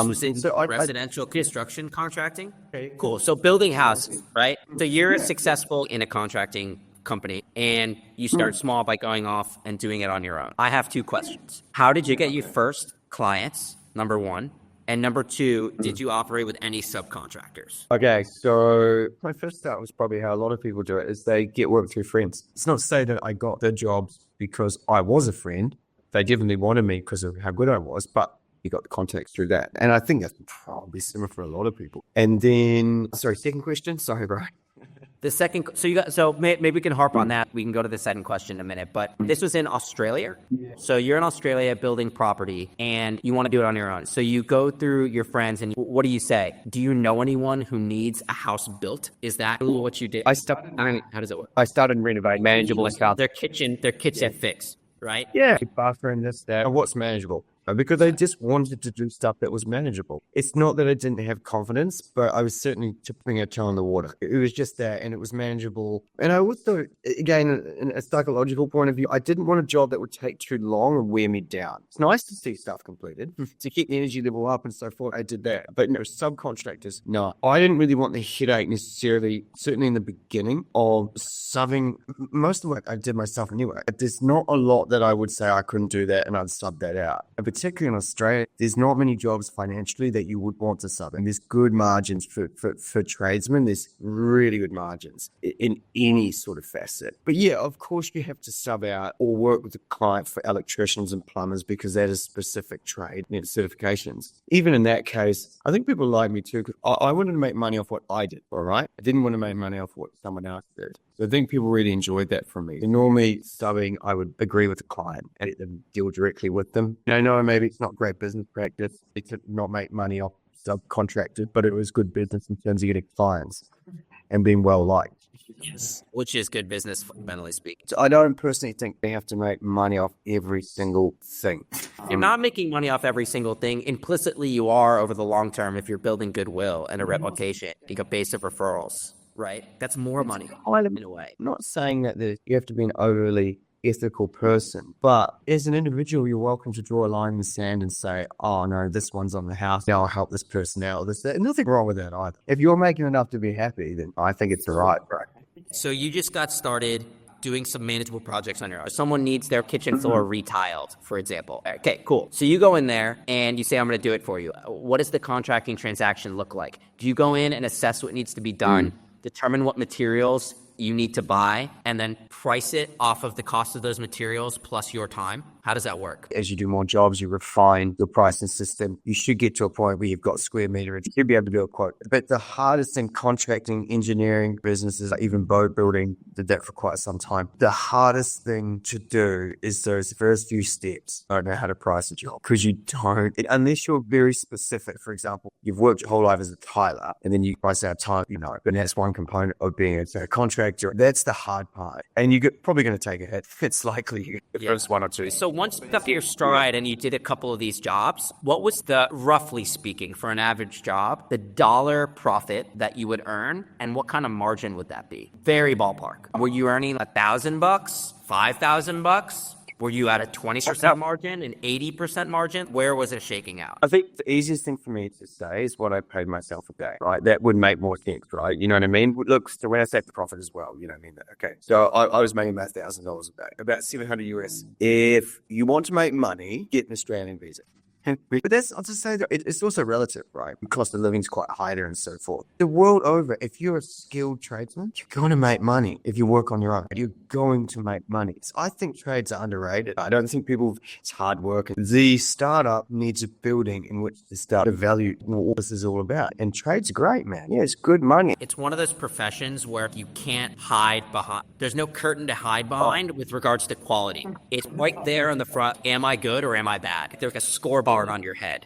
Residential construction contracting? Okay. Cool. So building houses, right? So you're successful in a contracting company and you start small by going off and doing it on your own. I have two questions. How did you get your first clients, number one? And number two, did you operate with any subcontractors? Okay, so my first start was probably how a lot of people do it, is they get work through friends. It's not to say that I got the jobs because I was a friend. They definitely wanted me because of how good I was, but you got the contacts through that. And I think that's probably similar for a lot of people. And then, second question. Sorry, bro. The second, so maybe we can harp on that. We can go to the second question in a minute, but this was in Australia. Yeah. So you're in Australia building property and you want to do it on your own. So you go through your friends and what do you say? Do you know anyone who needs a house built? Is that what you did? How does it work? I started renovating manageable accounts. Their kitchen fixed, right? Yeah. Bathroom, this, that. And what's manageable? Because I just wanted to do stuff that was manageable. It's not that I didn't have confidence, but I was certainly tipping a toe in the water. It was just that, and it was manageable. And I also, again, in a psychological point of view, I didn't want a job that would take too long and wear me down. It's nice to see stuff completed, to keep the energy level up and so forth. I did that. But no, subcontractors, no. I didn't really want the headache necessarily, certainly in the beginning, of subbing. Most of the work I did myself anyway. There's not a lot that I would say I couldn't do that and I'd sub that out. Particularly in Australia, there's not many jobs financially that you would want to sub. And there's good margins for tradesmen. There's really good margins in any sort of facet. But yeah, of course you have to sub out or work with a client for electricians and plumbers because that is specific trade certifications. Even in that case, I think people like me too because I wanted to make money off what I did, all right? I didn't want to make money off what someone else did. So I think people really enjoyed that from me. And normally subbing, I would agree with the client and let them deal directly with them. No, maybe it's not great business practice. It could not make money off subcontracted, but it was good business in terms of getting clients and being well liked. Yes. Which is good business, fundamentally speaking. So I don't personally think they have to make money off every single thing. You're not making money off every single thing. Implicitly, you are over the long term if you're building goodwill and a reputation, like a base of referrals. Right? That's more money in a way. I'm not saying that you have to be an overly ethical person, but as an individual, you're welcome to draw a line in the sand and say, oh no, this one's on the house. Now I'll help this person out. Nothing wrong with that either. If you're making enough to be happy, then I think it's all right, bro. So you just got started doing some manageable projects on your own. Someone needs their kitchen floor retiled, for example. Okay, cool. So you go in there and you say, I'm going to do it for you. What does the contracting transaction look like? Do you go in and assess what needs to be done? Determine what materials you need to buy, and then price it off of the cost of those materials plus your time? How does that work? As you do more jobs, you refine your pricing system. You should get to a point where you've got square meterage. You'll be able to do a quote. But the hardest thing, contracting, engineering, businesses, even boat building, did that for quite some time. The hardest thing to do is those first few steps. I don't know how to price a job because you don't, unless you're very specific. For example, you've worked your whole life as a tiler and then you price out time, but that's one component of being a contractor. That's the hard part. And you're probably going to take a hit. It's likely you get the first one or two. So once you got your stride and you did a couple of these jobs, what was the, roughly speaking, for an average job, the dollar profit that you would earn, and what kind of margin would that be? Very ballpark. Were you earning $1,000, $5,000? Were you at a 20% margin, an 80% margin? Where was it shaking out? I think the easiest thing for me to say is what I paid myself a day, right? That would make more sense, right? You know what I mean? Look, so when I say profit as well, you know what I mean? Okay. So I was making about $1,000 a day, about 700 US. If you want to make money, get an Australian visa. But that's, I'll just say that it's also relative, right? The cost of living is quite high there and so forth. The world over, if you're a skilled tradesman, you're going to make money. If you work on your own, you're going to make money. So I think trades are underrated. I don't think it's hard work. The startup needs a building in which to start to value what this is all about. And trades are great, man. Yeah, it's good money. It's one of those professions where you can't hide behind. There's no curtain to hide behind with regards to quality. It's right there on the front. Am I good or am I bad? There's like a scoreboard on your head.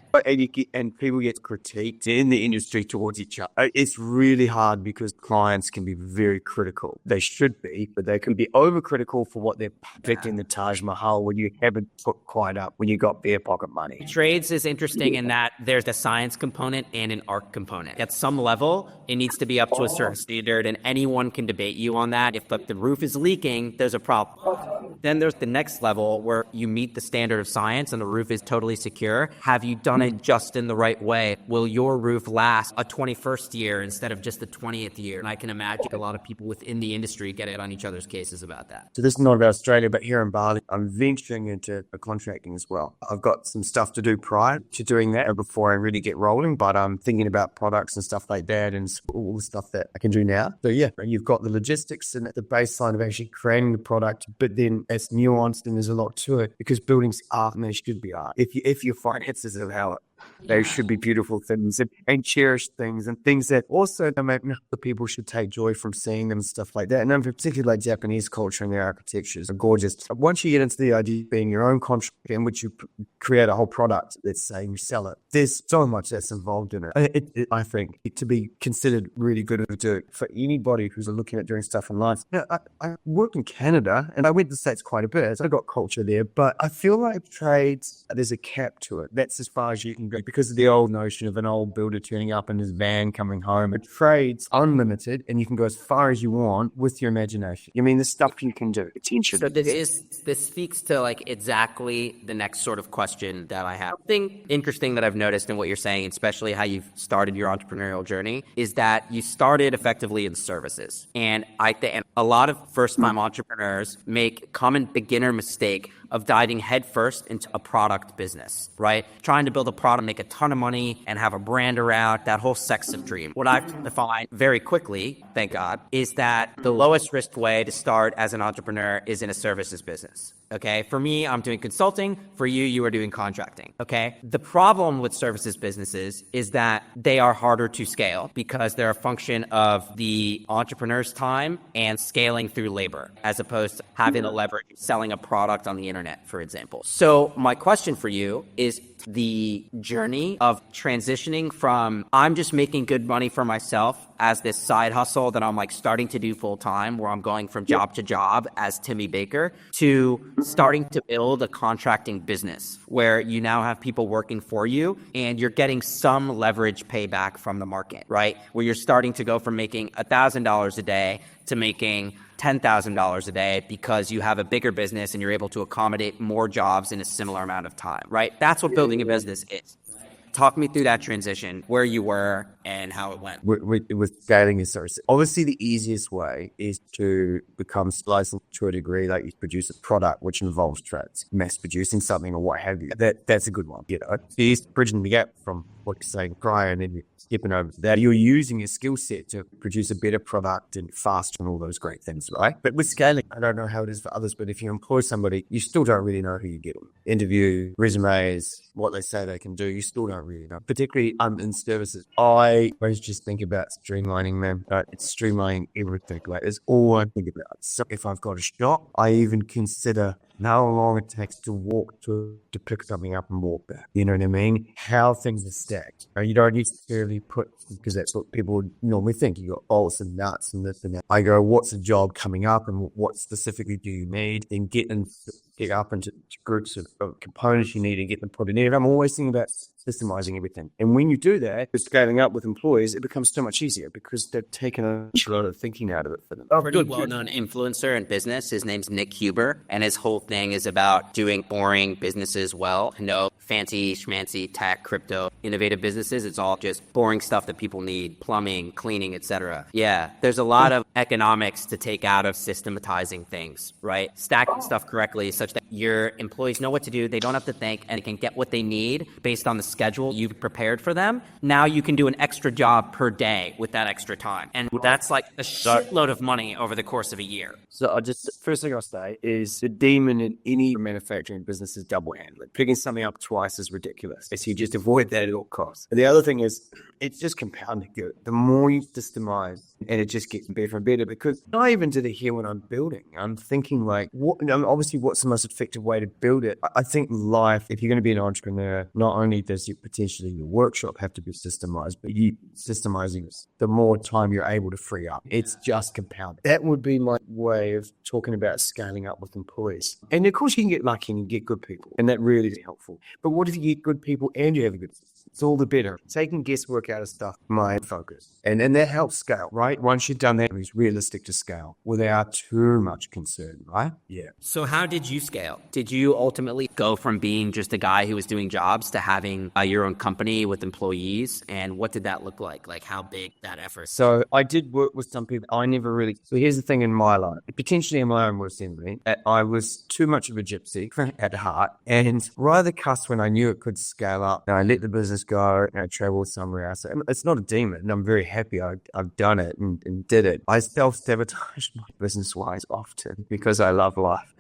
And people get critiqued in the industry towards each other. It's really hard because clients can be very critical. They should be, but they can be overcritical for what they're depicting the Taj Mahal when you haven't put quite up, when you got bare pocket money. Trades is interesting in that there's a science component and an art component. At some level, it needs to be up to a certain standard, and anyone can debate you on that. If the roof is leaking, there's a problem. Then there's the next level where you meet the standard of science and the roof is totally secure. Have you done it just in the right way? Will your roof last a 21st year instead of just the 20th year? And I can imagine a lot of people within the industry get it on each other's cases about that. So this is not about Australia, but here in Bali, I'm venturing into contracting as well. I've got some stuff to do prior to doing that before I really get rolling, but I'm thinking about products and stuff like that and all the stuff that I can do now. So yeah, you've got the logistics and the baseline of actually creating the product, but then it's nuanced and there's a lot to it because buildings are and they should be art. If your finances allow it, they should be beautiful things and cherished things and things that also the people should take joy from seeing them and stuff like that. And in particular, like Japanese culture and their architectures are gorgeous. Once you get into the idea of being your own contractor in which you create a whole product, let's say, and you sell it, there's so much that's involved in it. I think to be considered really good at it for anybody who's looking at doing stuff in life. You know, I worked in Canada and I went to the States quite a bit. So I got culture there, but I feel like trades, there's a cap to it. That's as far as you can go because of the old notion of an old builder turning up in his van coming home. It trades unlimited and you can go as far as you want with your imagination. I mean, the stuff you can do. Attention. So this speaks to like exactly the next sort of question that I have. Something interesting that I've noticed in what you're saying, especially how you've started your entrepreneurial journey, is that you started effectively in services. And I think a lot of first-time entrepreneurs make a common beginner mistake of diving headfirst into a product business, right? Trying to build a product, make a ton of money, and have a brand around that whole sex of dream. What I've defined very quickly, thank God, is that the lowest risk way to start as an entrepreneur is in a services business. Okay, for me, I'm doing consulting. For you, you are doing contracting. Okay, the problem with services businesses is that they are harder to scale because they're a function of the entrepreneur's time and scaling through labor, as opposed to having a leverage selling a product on the internet, for example. So my question for you is the journey of transitioning from I'm just making good money for myself as this side hustle that I'm like starting to do full time, where I'm going from job to job as Timmy Baker, to starting to build a contracting business where you now have people working for you and you're getting some leverage payback from the market, right? Where you're starting to go from making $1,000 a day to making $10,000 a day because you have a bigger business and you're able to accommodate more jobs in a similar amount of time, right? That's what building a business is. Talk me through that transition, where you were and how it went. With scaling a service, obviously the easiest way is to become licensed to a degree, like you produce a product which involves trades, mass producing something or what have you. That's a good one. You know, it's bridging the gap from what you're saying prior and then you're skipping over that. You're using your skill set to produce a better product and faster and all those great things, right? But with scaling, I don't know how it is for others, but if you employ somebody, you still don't really know who you get them. Interview, resumes, what they say they can do, you still don't really know. Particularly in services. I always just think about streamlining them. It's streamlining everything. Like, it's all I think about. So if I've got a shop, I even consider how long it takes to walk to pick something up and walk back. You know what I mean? How things are stacked. You don't necessarily put, because that's what people normally think. You got bolts and nuts and this and that. I go, what's the job coming up and what specifically do you need? Then get it up into groups of components you need to get them put in there. I'm always thinking about systemizing everything. And when you do that, with scaling up with employees, it becomes so much easier because they've taken a lot of thinking out of it for them. Pretty well-known influencer in business. His name's Nick Huber, and his whole thing is about doing boring businesses well. No fancy, schmancy, tech, crypto, innovative businesses. It's all just boring stuff that people need, plumbing, cleaning, etc. Yeah, there's a lot of economics to take out of systematizing things, right? Stacking stuff correctly such that your employees know what to do. They don't have to think, and they can get what they need based on the schedule you've prepared for them. Now you can do an extra job per day with that extra time. And that's like a shitload of money over the course of a year. So first thing I'll say is the demon in any manufacturing business is double handling. Picking something up twice is ridiculous. So you just avoid that at all costs. And the other thing is it's just compounding good. The more you systemize, and it just gets better and better, because I even did it here when I'm building. I'm thinking like, obviously what's the most effective way to build it? I think life, if you're going to be an entrepreneur, not only does potentially your workshop have to be systemized, but you systemizing the more time you're able to free up. It's just compounding. That would be my way of talking about scaling up with employees. And of course you can get lucky and get good people, and that really is helpful. But what if you get good people and you have a good system? It's all the better. Taking guesswork out of stuff, my focus. And that helps scale, right? Once you've done that, it's realistic to scale without too much concern, right? Yeah. So how did you scale? Did you ultimately go from being just a guy who was doing jobs to having your own company with employees? And what did that look like? Like how big that effort? So I did work with some people. So here's the thing in my life, potentially in my own worst enemy, I was too much of a gypsy at heart. And right at the cusp when I knew it could scale up, and I let the business go and I traveled somewhere else. It's not a demon. I'm very happy I've done it and did it. I self-sabotage my business-wise often because I love life.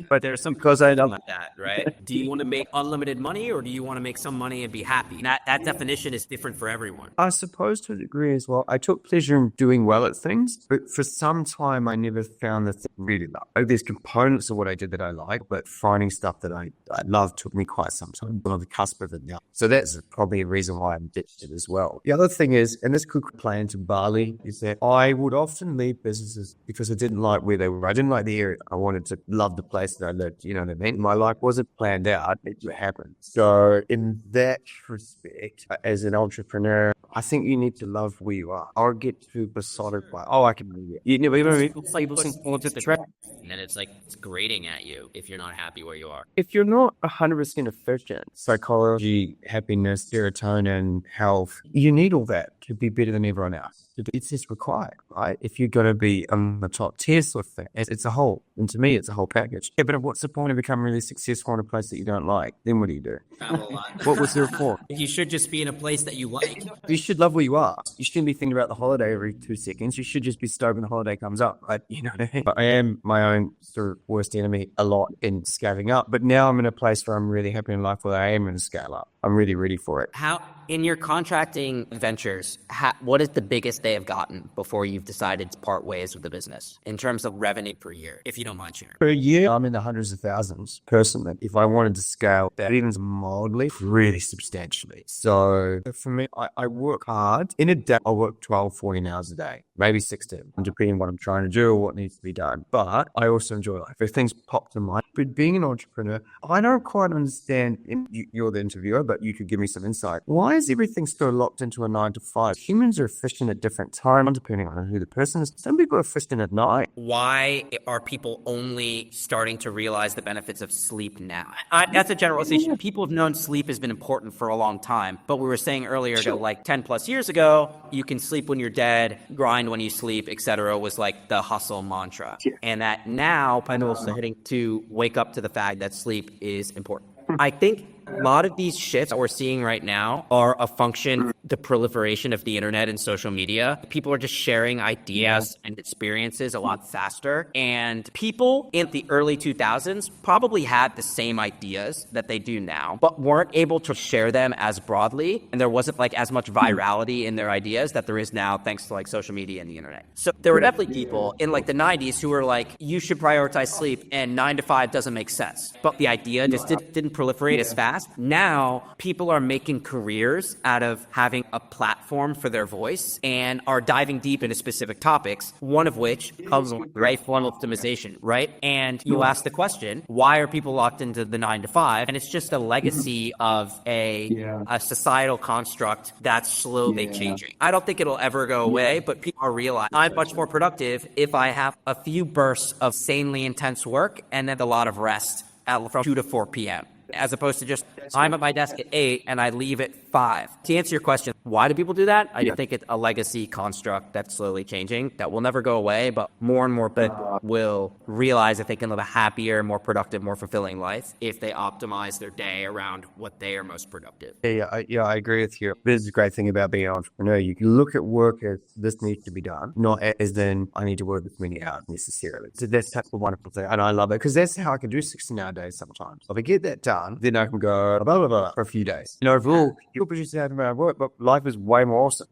But there's some because I don't like that, right? Do you want to make unlimited money, or do you want to make some money and be happy? That definition is different for everyone. I suppose to a degree as well. I took pleasure in doing well at things, but for some time I never found the thing really love. There's components of what I did that I like, but finding stuff that I love took me quite some time. I'm on the cusp of it now. So that's probably a reason why I'm ditched it as well. The other thing is, and this could play into Bali, is that I would often leave businesses because I didn't like where they were. I didn't like the area. I wanted to love the place that I lived, you know what I mean? My life wasn't planned out, it happened. So in that respect, as an entrepreneur, I think you need to love where you are. Or get too besotted by, I can move it. You know what I mean? It's like looking forward to the track. And then it's like, it's grating at you if you're not happy where you are. If you're not 100% efficient, psychology, happiness, serotonin, health, you need all that to be better than everyone else. It's just required, right? If you're going to be on the top tier sort of thing, it's a whole. And to me, it's a whole package. Yeah, but what's the point of becoming really successful in a place that you don't like? Then what do you do? Travel a lot. What was there for? You should just be in a place that you like. You should love where you are. You shouldn't be thinking about the holiday every 2 seconds. You should just be stoked when the holiday comes up, right? You know what I mean? I am my own sort of worst enemy a lot in scaling up. But now I'm in a place where I'm really happy in life where I am going to scale up. I'm really ready for it. How, in your contracting ventures, what is the biggest they have gotten before you've decided to part ways with the business in terms of revenue per year, if you don't mind sharing? Per year, I'm in the hundreds of thousands personally. If I wanted to scale that even mildly, really substantially. So for me, I work hard. In a day, I work 12, 14 hours a day, maybe 16, depending on what I'm trying to do or what needs to be done. But I also enjoy life. If things pop to mind, but being an entrepreneur, I don't quite understand, you're the interviewer, but you could give me some insight. Why is everything still locked into a 9 to 5? Humans are efficient at different times, depending on who the person is. Some people are efficient at night. Why are people only starting to realize the benefits of sleep now? That's a generalization. People have known sleep has been important for a long time, but we were saying earlier that like 10 plus years ago, you can sleep when you're dead, grind when you sleep, etc. was like the hustle mantra. Yeah. And that now people are starting to wake up to the fact that sleep is important. I think a lot of these shifts that we're seeing right now are a function of the proliferation of the internet and social media. People are just sharing ideas and experiences a lot faster. And people in the early 2000s probably had the same ideas that they do now, but weren't able to share them as broadly. And there wasn't like as much virality in their ideas that there is now thanks to like social media and the internet. So there were definitely people in like the 90s who were like, you should prioritize sleep and 9 to 5 doesn't make sense. But the idea just didn't proliferate as fast. past. Now people are making careers out of having a platform for their voice and are diving deep into specific topics, one of which comes with funnel optimization, right? And you ask the question, why are people locked into the 9 to 5? And it's just a legacy of a societal construct that's slowly changing. I don't think it'll ever go away, but people are realizing I'm much more productive if I have a few bursts of sanely intense work and then a lot of rest from 2 to 4 p.m. as opposed to just I'm at my desk at 8 and I leave at 5. To answer your question, why do people do that? I think it's a legacy construct that's slowly changing that will never go away, but more and more people will realize that they can live a happier, more productive, more fulfilling life if they optimize their day around what they are most productive. I agree with you. This is a great thing about being an entrepreneur. You can look at work as this needs to be done, not as then I need to work this many hours necessarily. So that's a wonderful thing. And I love it because that's how I can do 16-hour days sometimes. If I get that done, then I can go blah, blah, blah for a few days. Overall, you'll produce that amount of work, but life is way more awesome.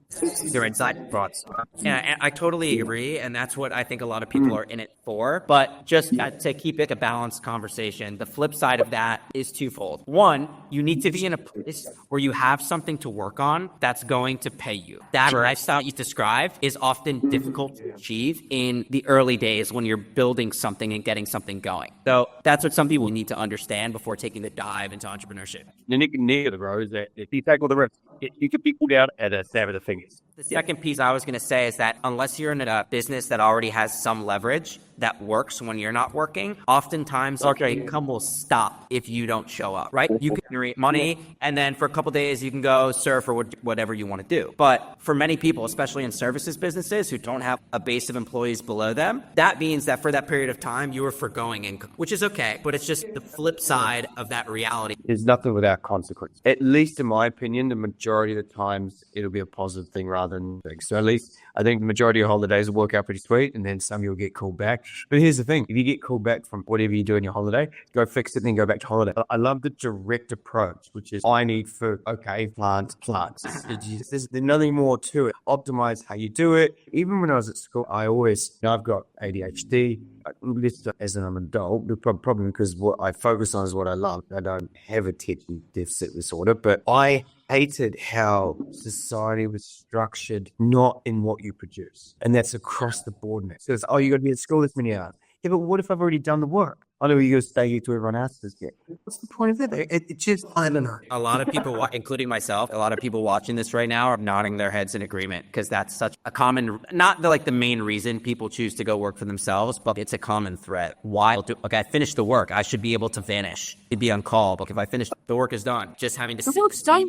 They're inside thoughts. Yeah, and I totally agree. And that's what I think a lot of people are in it for. But just to keep it a balanced conversation, the flip side of that is twofold. One, you need to be in a place where you have something to work on that's going to pay you. That lifestyle you described is often difficult to achieve in the early days when you're building something and getting something going. So that's what some people need to understand before taking the dive into entrepreneurship. The negative, bro, is that if you take all the risk, you could be pulled out at a snap of the fingers. The second piece I was going to say is that unless you're in a business that already has some leverage that works when you're not working, oftentimes income will stop if you don't show up, right? You can generate money and then for a couple of days you can go surf or whatever you want to do. But for many people, especially in services businesses who don't have a base of employees below them, that means that for that period of time you are foregoing income, which is okay, but it's just the flip side of that reality. There's nothing without consequence. At least in my opinion, the majority of the times it'll be a positive thing rather than big. So at least I think the majority of holidays will work out pretty sweet, and then some you'll get called back. But here's the thing, if you get called back from whatever you do in your holiday, go fix it and then go back to holiday. I love the direct approach, which is I need food. Okay, plants. There's nothing more to it. Optimize how you do it. Even when I was at school, I've got ADHD. As an adult, probably because what I focus on is what I love. I don't have attention deficit disorder, but I hated how society was structured, not in what you produce. And that's across the board now. So it's, you got to be at school this many hours. Yeah, but what if I've already done the work? I know you're going to stay to everyone else's. What's the point of that? It just, I don't know. A lot of people, including myself, a lot of people watching this right now are nodding their heads in agreement because that's such a common, not the main reason people choose to go work for themselves, but it's a common threat. Why? I finished the work. I should be able to vanish. It'd be on call, but if I finish, the work is done. Just having to the work's done.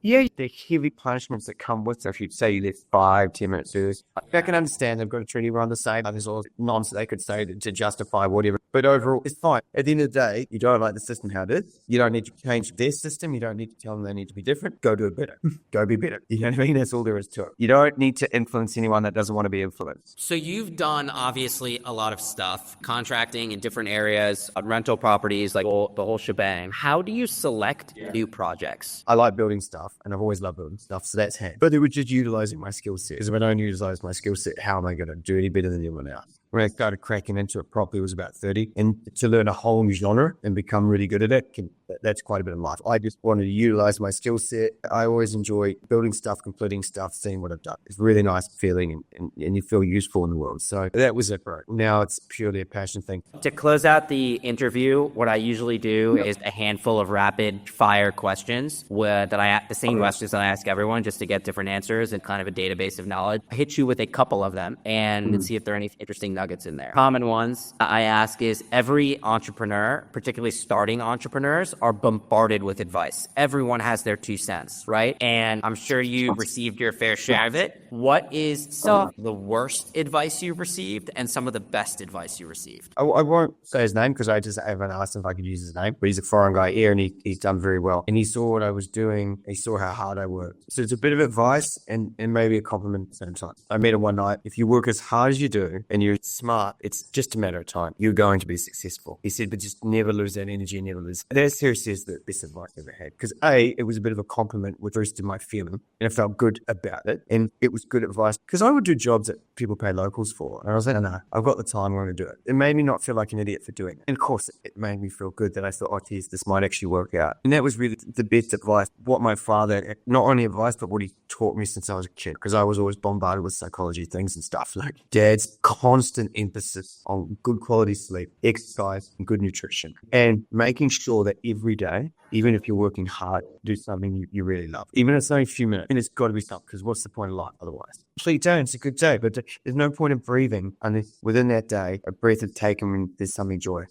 Yeah, the heavy punishments that come with it. If you'd say you left 5-10 minutes to this, I can understand they've got to treat everyone the same. There's all nonsense they could say to justify whatever. But overall, it's fine. At the end of the day, you don't like the system how it is. You don't need to change their system. You don't need to tell them they need to be different. Go do it better. Go be better. You know what I mean? That's all there is to it. You don't need to influence anyone that doesn't want to be influenced. So you've done, obviously, a lot of stuff, contracting in different areas, rental properties, the whole shebang. How do you select new projects? I like building stuff, and I've always loved building stuff, so that's handy. But it was just utilizing my skill set. Because if I don't utilize my skill set, how am I going to do any better than anyone else? When I started cracking into it properly, it was about 30. And to learn a whole new genre and become really good at it, that's quite a bit of life. I just wanted to utilize my skill set. I always enjoy building stuff, completing stuff, seeing what I've done. It's a really nice feeling and you feel useful in the world. So that was it, bro. Now it's purely a passion thing. To close out the interview, what I usually do is a handful of rapid fire questions the same questions that I ask everyone just to get different answers and kind of a database of knowledge. I hit you with a couple of them and see if there are any interesting nuggets in there. Common ones I ask is every entrepreneur, particularly starting entrepreneurs, are bombarded with advice. Everyone has their 2 cents, right? And I'm sure you've received your fair share of it. What is some of the worst advice you've received and some of the best advice you received? I won't say his name because I haven't asked him if I could use his name, but he's a foreign guy here and he's done very well. And he saw what I was doing. He saw how hard I worked. So it's a bit of advice and maybe a compliment at the same time. I met him one night. If you work as hard as you do and you're smart, it's just a matter of time. You're going to be successful. He said, but just never lose that energy, never lose. That seriously is the best advice I ever had. Because it was a bit of a compliment with boosted my feeling, and I felt good about it. And it was good advice because I would do jobs that people pay locals for. And I was like, no, I've got the time, I'm going to do it. It made me not feel like an idiot for doing it. And of course, it made me feel good that I thought, oh, geez, this might actually work out. And that was really the best advice. What my father, not only advice, but what he taught me since I was a kid, because I was always bombarded with psychology things and stuff. Like dad's constant emphasis on good quality sleep, exercise, and good nutrition, and making sure that every day, even if you're working hard, do something you really love. Even if it's only a few minutes, and it's got to be something, because what's the point of life otherwise? Complete day, it's a good day, but there's no point in breathing unless within that day, a breath is taken when there's something joy.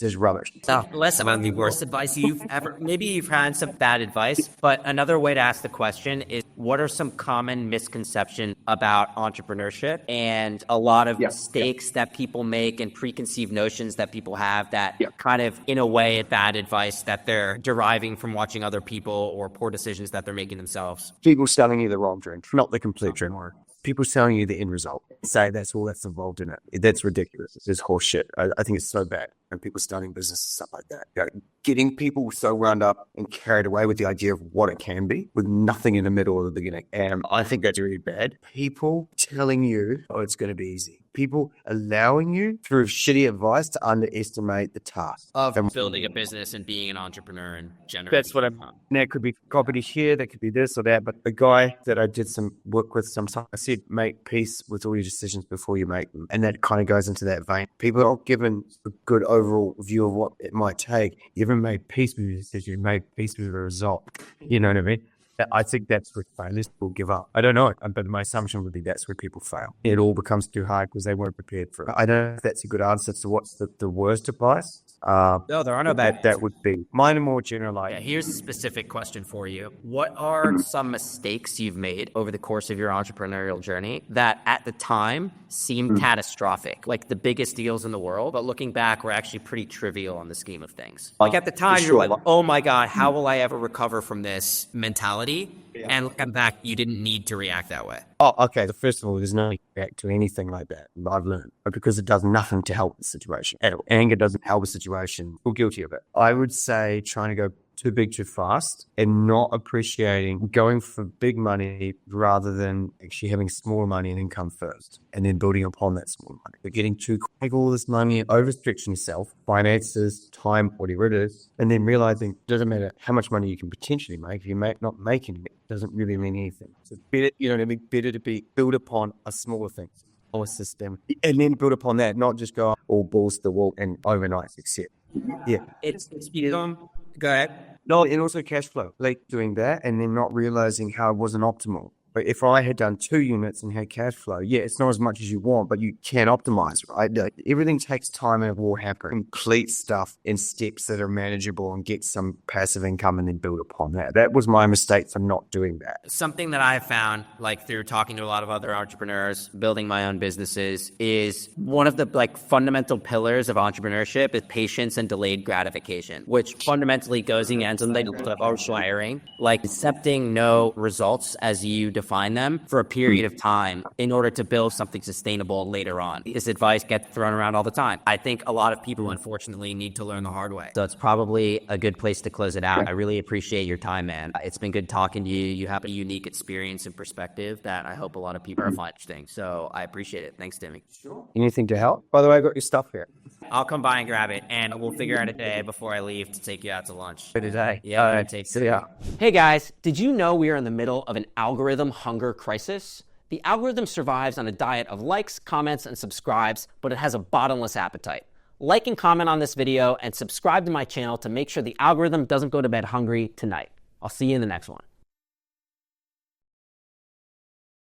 There's rubbish. So, listen, the worst advice you've ever, maybe you've had some bad advice, but another way to ask the question is, what are some common misconceptions about entrepreneurship and a lot of mistakes that people make and preconceived notions that people have that kind of, in a way, bad advice that they're deriving from watching other people or poor decisions that they're making themselves? People selling you the wrong drink, not the complete drink. People selling you the end result. Say that's all that's involved in it. That's ridiculous. It's horse shit. I think it's so bad. And people starting business and stuff like that. You know, getting people so wound up and carried away with the idea of what it can be with nothing in the middle or the beginning. And I think that's really bad. People telling you, oh, it's going to be easy. People allowing you through shitty advice to underestimate the task of building a business and being an entrepreneur in general. That's what I'm. That could be property here, that could be this or that. But the guy that I did some work with sometimes, I said, make peace with all your decisions before you make them. And that kind of goes into that vein. People are given a good overall view of what it might take. You haven't made peace with your decision, you made peace with the result. You know what I mean? I think that's where failures will give up. I don't know, but my assumption would be that's where people fail. It all becomes too hard because they weren't prepared for it. I don't know if that's a good answer to what's the worst advice. No, there are no bad. That would be mine. More generalized. Yeah, here's a specific question for you. What are some mistakes you've made over the course of your entrepreneurial journey that at the time seemed catastrophic, like the biggest deals in the world, but looking back were actually pretty trivial on the scheme of things? Like at the time, you're like, oh my God, how will I ever recover from this mentality? Yeah. And looking back, you didn't need to react that way. Oh, okay. First of all, there's no react to anything like that. I've learned because it does nothing to help the situation at all. Anger doesn't help the situation. We're guilty of it. I would say trying to go too big too fast and not appreciating going for big money rather than actually having small money and income first and then building upon that small money. But getting too quick, all this money, overstretching yourself, finances, time, whatever it is, and then realizing it doesn't matter how much money you can potentially make. If you not making it, doesn't really mean anything. So better, you know what I mean? Better to be build upon a smaller thing or system and then build upon that, not just go all balls to the wall and overnight success. Yeah. It's go ahead. No, and also cash flow, like doing that and then not realizing how it wasn't optimal. But if I had done 2 units and had cash flow, yeah, it's not as much as you want, but you can optimize, right? Like, everything takes time and it will happen. Complete stuff in steps that are manageable and get some passive income and then build upon that. That was my mistake for not doing that. Something that I've found, like through talking to a lot of other entrepreneurs, building my own businesses, is one of the fundamental pillars of entrepreneurship is patience and delayed gratification, which fundamentally goes against something like accepting no results as you define them for a period of time in order to build something sustainable later on. This advice gets thrown around all the time. I think a lot of people, unfortunately, need to learn the hard way. So it's probably a good place to close it out. I really appreciate your time, man. It's been good talking to you. You have a unique experience and perspective that I hope a lot of people are finding interesting. So I appreciate it. Thanks, Timmy. Sure. Anything to help? By the way, I got your stuff here. I'll come by and grab it, and we'll figure out a day before I leave to take you out to lunch. For today. Yeah, see ya. Hey guys, did you know we are in the middle of an algorithm hunger crisis? The algorithm survives on a diet of likes, comments, and subscribes, but it has a bottomless appetite. Like and comment on this video and subscribe to my channel to make sure the algorithm doesn't go to bed hungry tonight. I'll see you in the next one.